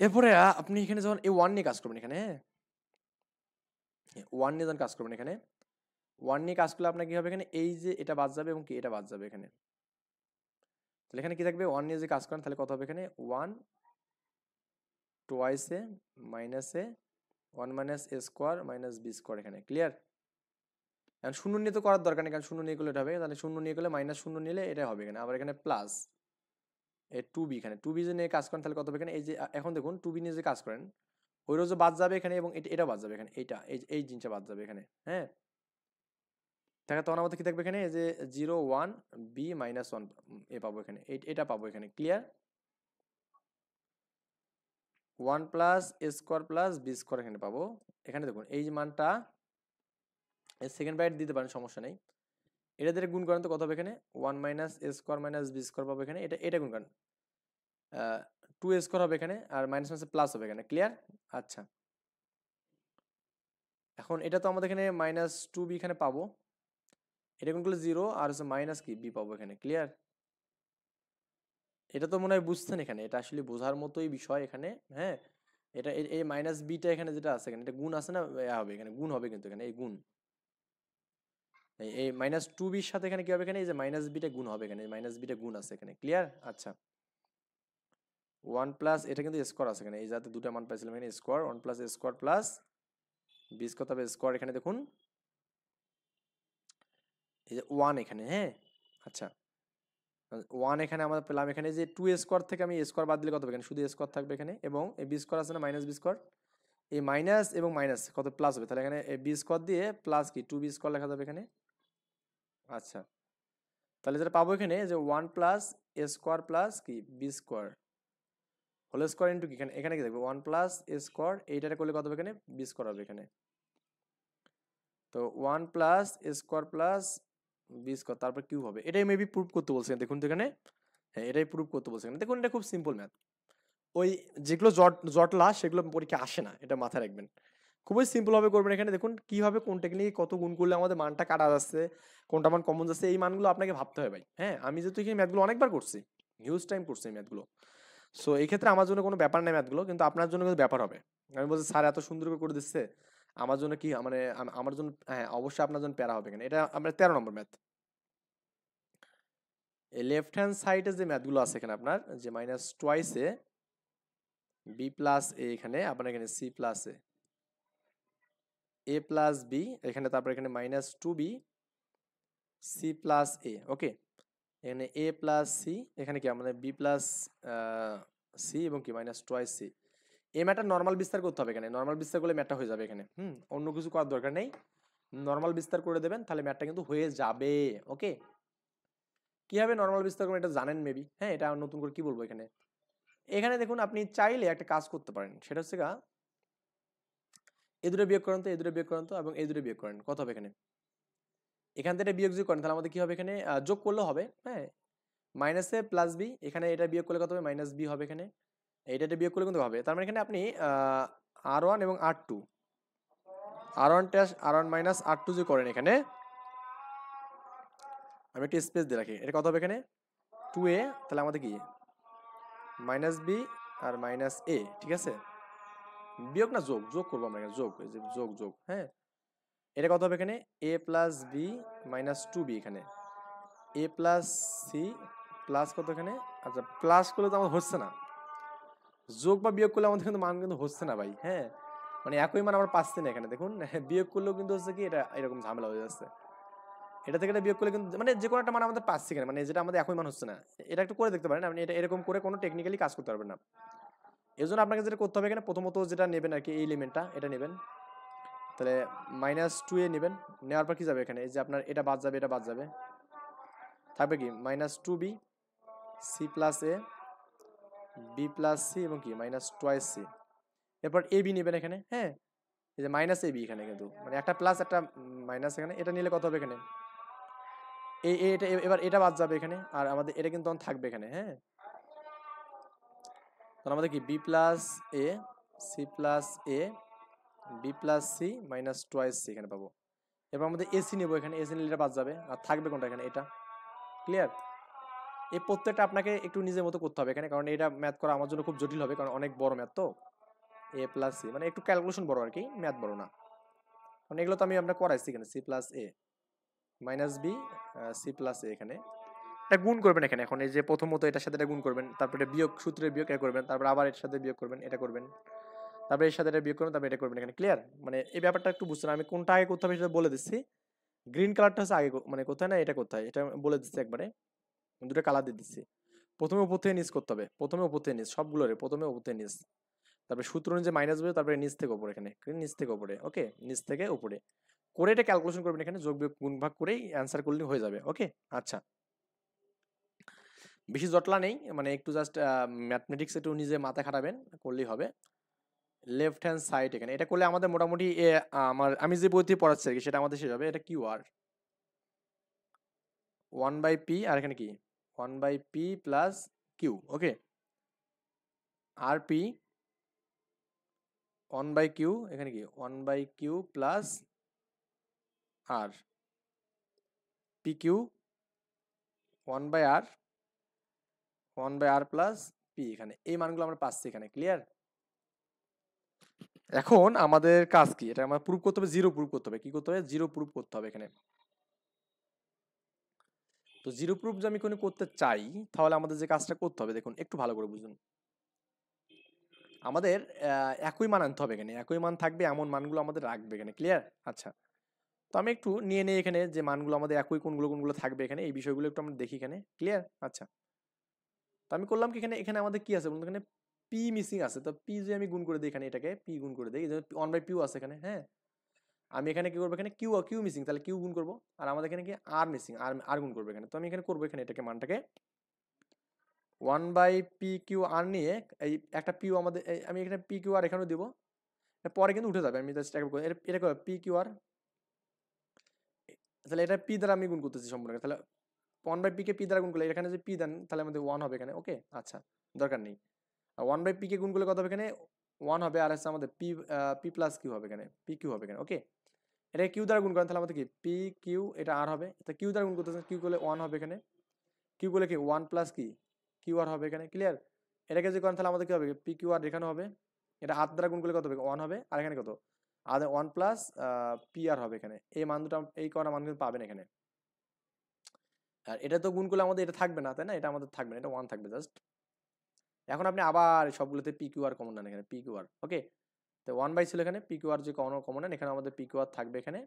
এরপরে আপনি এখানে যখন এই 1 নিয়ে কাজ করবেন এখানে, হ্যাঁ 1 নিয়ে যখন কাজ করবেন এখানে, 1 নিয়ে কাজ করলে আপনার কি হবে এখানে, এই যে এটা বাদ যাবে এবং কি এটা বাদ যাবে এখানে, তাহলে এখানে কি থাকবে, 1 নিয়ে যে কাজ করেন তাহলে কত হবে এখানে, 1 twice A minus A 1 minus A square minus B square এখানে। ক্লিয়ার? এখন শূন্য নিয়ে তো করার দরকার নেই, কারণ শূন্য নিয়ে করলে এটা হবে, তাহলে শূন্য নিয়ে করলে -0 নিলে এটা হবে এখানে, আবার এখানে প্লাস এই 2b, এখানে 2b যে নিয়ে কাজ করেন তাহলে কত হবে এখানে, এই যে এখন দেখুন 2b নিয়ে যে কাজ করেন ওই রোজও বাদ যাবে এখানে, এবং এটা বাদ যাবে এখানে, এইটা এই জিনিসটা বাদ যাবে এখানে। হ্যাঁ, দেখা তখন আমাদের কি থাকবে এখানে, এই যে 0 1 বি -1 এ পাবো এখানে, এটা পাবো এখানে। Clear? 1 plus a square plus B square এখানে পাবো। এখানে দেখুন এই যে মানটা সেকেন্ড ব্রাইট দিতে পারেন, সমস্যা নেই, এটা দিয়ে গুণ করেন তো কত হবে এখানে, 1 minus A square minus B square পাবো এখানে, এটা গুণ করেন 2 এ স্কোয়ার হবে এখানে, আর মাইনাস মাইনাস প্লাস হবে এখানে। ক্লিয়ার? আচ্ছা, এখন এটা তো আমাদের এখানে -2b এখানে পাবো, এটা গুণ করলে 0, আর হচ্ছে মাইনাস কি বি পাবো এখানে। ক্লিয়ার? এটা তো মনে হয় বুঝছেন এখানে, এটা আসলে বোঝার মতোই বিষয় এখানে। হ্যাঁ, এটা এই মাইনাস বিটা এখানে যেটা আছে এখানে, এটা গুণ আছে না, হবে এখানে গুণ হবে, কিন্তু এখানে এই গুণ, এই -2bর সাথে এখানে কি হবে এখানে, এই যে মাইনাস বিটা গুণ হবে এখানে, মাইনাস বিটা গুণ আছে এখানে। ক্লিয়ার? আচ্ছা, 1 প্লাস এটা কিন্তু স্কোয়ার আছে এখানে, এই যাতে দুটো মান পাইছিলাম এখানে, square 1 plus square plus B square, তবে স্কোয়ার এখানে দেখুন এই যে 1 এখানে। হ্যাঁ, আচ্ছা, 1 এখানে আমরা পেলাম, এখানে যে 2 স্কোয়ার থেকে আমি স্কোয়ার বাদ দিলে কত হবে, এখানে শুধু স্কোয়ার থাকবে এখানে, এবং এই বি স্কোয়ার আছে না, মাইনাস বি স্কোয়ার, এই মাইনাস এবং মাইনাস কত প্লাস হবে, তাহলে এখানে বি স্কোয়ার দিয়ে প্লাস কি 2 বি স্কোয়ার লেখা যাবে এখানে। আচ্ছা, তাহলে যেটা পাবো এখানে যে 1 প্লাস এ স্কোয়ার প্লাস কি B square whole square into কি, এখানে এখানে কি দেখবো 1 প্লাস এ স্কোয়ার, এইটারে করলে কত হবে এখানে বি স্কোয়ার হবে এখানে। তো 1 plus a square plus B square তারপর কিউব হবে, এটাই মেবি প্রুভ করতে বলছেন দেখুন তো এখানে। হ্যাঁ, এটাই প্রুভ করতে বলছেন দেখুন, এটা খুব সিম্পল ম্যাথ। ওই যেগুলো জটলা সেগুলো পরীক্ষা আসে না, এটা মাথায় রাখবেন। খুবই সিম্পল ভাবে করবেন এখানে, দেখুন কিভাবে কোন টেকনিকে কত গুণ করলে আমাদের মানটা কাটা যাচ্ছে, কোনটা মান কমন যাচ্ছে, এই মানগুলো আপনাকে ভাবতে হবে ভাই। হ্যাঁ, আমি যেহেতু এখানে ম্যাথগুলো অনেকবার করছি, হিউজ টাইম করছি এই ম্যাথগুলো, সো এই ক্ষেত্রে আমার জন্য কোনো ব্যাপার নেই ম্যাথগুলো, কিন্তু আপনার জন্য কিন্তু ব্যাপার হবে। আমি বলছি স্যার এত সুন্দর করে দিচ্ছে, আমার জন্য কি মানে আমার জন্য, হ্যাঁ অবশ্যই আপনার জন্য প্যারা হবে এখানে। এটা আপনার 13 নম্বর ম্যাথ। এই লেফট হ্যান্ড সাইডে যে ম্যাথগুলো আছে এখানে আপনার, যে মাইনাস টোয়াইস এ বি প্লাস এ, এখানে আপনার এখানে C plus A plus B এখানে, তারপর এখানে মাইনাস 2b সি প্লাস এ, ওকে। এখানে এ প্লাস সি, এখানে কি আমাদের বি প্লাস সি এবং কি মাইনাস টোয়াইস সি। এই ম্যাটার নর্মাল বিস্তার করতে হবে এখানে, নর্মাল বিস্তার করলে ম্যাটটা হয়ে যাবে এখানে। অন্য কিছু করার দরকার নেই, নর্মাল বিস্তার করে দেবেন তাহলে ম্যাটটা কিন্তু হয়ে যাবে, ওকে। কিভাবে নর্মাল বিস্তার করবেন এটা জানেন মেবি, হ্যাঁ এটা নতুন করে কি বলবো এখানে। এখানে দেখুন আপনি চাইলে একটা কাজ করতে পারেন, সেটা হচ্ছে এই দুটো বিয়োগ করেন তো, এই দুটো বিয়োগ করেন তো, এবং এই দুটো বিয়োগ করেন, কত হবে এখানে। এখান থেকে বিয়োগ যদি করেন তাহলে আমাদের কি হবে এখানে, যোগ করলেও হবে, হ্যাঁ মাইনাস এ প্লাস বি, এখানে এটা বিয়োগ করলে কত হবে মাইনাস বি হবে এখানে, এইটা বিয়োগ করলে কিন্তু হবে। তার মানে এখানে আপনি R1 এবং R2, R1 ট্যাশ R1 minus R2 যদি করেন এখানে, আমি একটা স্পেস দিয়ে রাখি, এটা কত হবে এখানে 2a, তাহলে আমাদের কি মাইনাস বি আর মাইনাস এ, ঠিক আছে। বিয়োগ না যোগ, যোগ করবো আমরা এখানে, যোগ, এই যে যোগ যোগ, হ্যাঁ এটা কত হবে এখানে এ প্লাস বি মাইনাস 2b, এখানে এ প্লাস সি প্লাস কত এখানে, আচ্ছা প্লাস করলে তো আমার হচ্ছে না, যোগ বা বিয়োগ করলে আমাদের কিন্তু মান কিন্তু হচ্ছে না ভাই। হ্যাঁ, মানে একই মান আমরা পাচ্ছি না এখানে, দেখুন বিয়োগ করলেও কিন্তু হচ্ছে কি এটা এরকম ঝামেলা হয়ে যাচ্ছে, এটা থেকে এটা বিয়োগ করলে কিন্তু মানে যে কোনো একটা মান আমাদের পাচ্ছি কেন, মানে যেটা আমাদের একই মান হচ্ছে না। এটা একটু করে দেখতে পারেন আপনি, এটা এরকম করে কোনো টেকনিক্যালি কাজ করতে পারবেন না। এই জন্য আপনাকে যেটা করতে হবে এখানে, প্রথমত যেটা নেবেন আর কি, এই এলিমেন্টটা এটা নেবেন, তাহলে মাইনাস 2a নেবেন, নেওয়ার পর কি যাবে এখানে, এই যে আপনার এটা বাদ যাবে, এটা বাদ যাবে, থাকবে কি মাইনাস 2b সি প্লাস এ বি প্লাস সি এবং কি মাইনাস টোয়াইস সি। এরপর এ বি নেবেন এখানে, হ্যাঁ এই যে মাইনাস এ বি এখানে কিন্তু মানে একটা প্লাস একটা মাইনাস, এখানে এটা নিলে কত হবে এখানে এটা, এবার এটা বাদ যাবে এখানে, আর আমাদের এটা কিন্তু তখন থাকবে এখানে, হ্যাঁ তখন আমাদের কি b plus a C plus A b plus c minus twice c এখানে পাবো। এবার আমাদের এসি নেবো এখানে, এসি নিলে এটা বাদ যাবে, আর থাকবে কোনটা এখানে এটা, ক্লিয়ার। এই প্রত্যেকটা আপনাকে একটু নিজের মতো করতে হবে এখানে, কারণ এটা ম্যাথ করা আমার জন্য খুব জটিল হবে, কারণ অনেক বড় ম্যাথ তো, এ প্লাস সি মানে একটু ক্যালকুলেশন বড় আর কি, ম্যাথ বড় না, কারণ এগুলো তো আমি আপনার করাইছি এখানে সি প্লাস এ মাইনাস বি সি প্লাস এ, এখানে এটা গুণ করবেন এখানে। এখন এই যে প্রথমত এটার সাথে এটা গুণ করবেন, তারপরে বিয়োগ সূত্রের বিয়োগ এটা করবেন, তারপর আবার এর সাথে বিয়োগ করবেন, এটা করবেন, তারপরে এর সাথে এটা বিয়োগ করবেন, তারপরে এটা করবেন এখানে, ক্লিয়ার। মানে এই ব্যাপারটা একটু বুঝছেন, আমি কোনটা আগে করতে হবে সেটা বলে দিচ্ছি। গ্রিন কালারটা হচ্ছে আগে মানে কোথায় না এটা কোথায়, এটা বলে দিচ্ছি একবারে, দুটো কালার দিয়ে দিচ্ছি। প্রথমে উপর থেকে নিচ করতে হবে, প্রথমে উপর থেকে নিচ সবগুলোরে, প্রথমে উপর থেকে নিচ, তারপরে সূত্র অনুযায়ী মাইনাস বলবে, তারপরে নিচ থেকে উপরে, এখানে নিচ থেকে উপরে, ওকে নিচ থেকে উপরে করে এটা ক্যালকুলেশন করবেন এখানে, যোগ বিয়োগ গুণ ভাগ করেই অ্যান্সার করলে হয়ে যাবে, ওকে। আচ্ছা, বেশি জটলা নেই, মানে একটু জাস্ট ম্যাথমেটিক্স একটু নিজে মাথা খাটাবেন, করলেই হবে। লেফট হ্যান্ড সাইড এখানে এটা করলে আমাদের মোটামুটি আমি যে বইতে পড়াচ্ছি আর কি সেটা আমাদের শেষ হবে। এটা কিউ আর 1/p, আর এখানে কি 1/p প্লাস কিউ, ওকে। আর পি 1/q, এখানে কি 1/q plus r p q 1/r 1/r plus p, এখানে এই মানগুলো আমরা পাচ্ছি এখানে, ক্লিয়ার। এখন আমাদের কাজ কি, এটা আমরা প্রুফ করতে হবে, জিরো প্রুফ করতে হবে, কি করতে হবে জিরো প্রুফ করতে হবে এখানে। তো জিরো প্রুফ যদি আমি কোনো করতে চাই তাহলে আমাদের যে কাজটা করতে হবে দেখুন একটু ভালো করে বুঝুন, আমাদের একই মান আনতে হবে এখানে, একই মান থাকবে এমন মানগুলো আমাদের রাখবে এখানে, ক্লিয়ার। আচ্ছা, তো আমি একটু নিয়ে নেই এখানে যে মানগুলো আমাদের একই কোনগুলো থাকবে এখানে, এই বিষয়গুলো একটু আমরা দেখি এখানে। ক্লিয়ার? আচ্ছা, তো আমি করলাম কি এখানে, এখানে আমাদের কি আছে বলুন তো, এখানে পি মিসিং আছে। তো পি যদি আমি গুণ করে দিই এখানে, এটাকে পি গুণ করে দিই, ওয়ান বাই পিউ আছে এখানে। হ্যাঁ, আমি এখানে কি করবো, এখানে কিউ কিউ মিসিং, তাহলে কিউ গুণ করবো। আর আমাদের এখানে কি আর মিসিং, আর আর গুণ করবো এখানে। তো আমি এখানে করবো এখানে এটাকে মানটাকে one by P Q R নিয়ে, এই একটা পিউ আমাদের আমি এখানে পি কিউ আর এখানেও দিব, পরে কিন্তু উঠে যাবে। আমি জাস্ট এটা পি কিউ আর, তাহলে এটা পি দ্বারা আমি গুণ করতেছি সম্পূর্ণ। তাহলে one by p k p দ্বারা গুণ করলে এখানে যদি পি দেন তাহলে আমাদের ওয়ান হবে এখানে। ওকে, আচ্ছা, দরকার নেই। আর ওয়ান বাই পি কে গুণ করলে কত হবে এখানে, ওয়ান হবে। আর হচ্ছে আমাদের পি পি প্লাস কিউ হবে এখানে, পি কিউ হবে এখানে। ওকে, এটা কিউ দ্বারা গুণ করেন তাহলে আমাদের কি পি কিউ, এটা আর হবে। তো কিউ দ্বারা গুণ করতেছেন, কিউ করলে ওয়ান হবে এখানে, কিউ করলে কি ওয়ান প্লাস কি কিউ আর হবে এখানে। ক্লিয়ার? এটাকে যদি করেন তাহলে আমাদের কি হবে, পি কিউ আর এখানে হবে। এটা আর দ্বারা গুণ করলে কত হবে, ওয়ান হবে। আর এখানে কত, আর ওয়ান প্লাস পি আর হবে এখানে। এই মান দুটো, এই কটা মান কিন্তু পাবেন এখানে। আর এটা তো গুণ করলে আমাদের এটা থাকবে না, তাই না? এটা আমাদের থাকবে না, এটা ওয়ান থাকবে জাস্ট। এখন আপনি আবার সবগুলোতে পি কিউ আর কমন নেন এখানে, পি কিউ আর। ওকে, তো ওয়ান বাই ছিল এখানে, পি কিউ আর যে কমন নেন এখানে আমাদের পি কিউ আর থাকবে এখানে।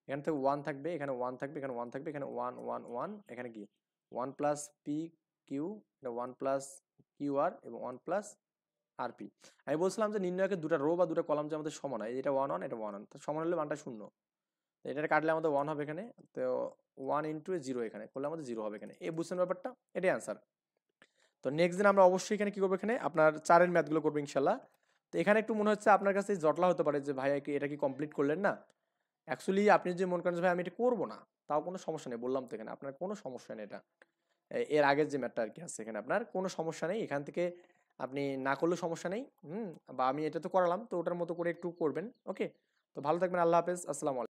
এখান থেকে ওয়ান থাকবে, এখানে ওয়ান থাকবে, এখানে ওয়ান থাকবে, এখানে ওয়ান ওয়ান ওয়ান, এখানে কি ওয়ান প্লাস পি কিউ, এটা ওয়ান প্লাস কিউ আর এবং ওয়ান প্লাস আর পি। আমি বলছিলাম যে নির্ণয়কে দুটা রো বা দুটা কলাম যে আমাদের সমান হয়, এটা ওয়ান ওয়ান, এটা ওয়ান ওয়ান, তো সমান হলে মানটা শূন্য। এটা কাটলে আমাদের ওয়ান হবে এখানে। তো ওয়ান ইন্টু জিরো এখানে করলে আমাদের জিরো হবে এখানে। এই বুঝছেন ব্যাপারটা? এটাই অ্যান্সার। তো নেক্সট দিন আমরা অবশ্যই এখানে কি করবো, এখানে আপনার চারের ম্যাথগুলো করবো ইনশাল্লাহ। তো এখানে একটু মনে হচ্ছে আপনার কাছে জটলা হতে পারে যে ভাই এটা কি কমপ্লিট করলেন না। অ্যাকচুয়ালি আপনি যে মনে করেন যে ভাই আমি এটা করবো না, তাও কোনো সমস্যা নেই। বললাম তো এখানে আপনার কোনো সমস্যা নেই। এটা এর আগের যে ম্যাথটা আর কি আছে এখানে আপনার কোনো সমস্যা নেই। এখান থেকে আপনি না করলেও সমস্যা নেই। বা আমি এটা তো করালাম, তো ওটার মতো করে একটু করবেন। ওকে, তো ভালো থাকবেন। আল্লাহ হাফেজ, আসসালামু আলাইকুম।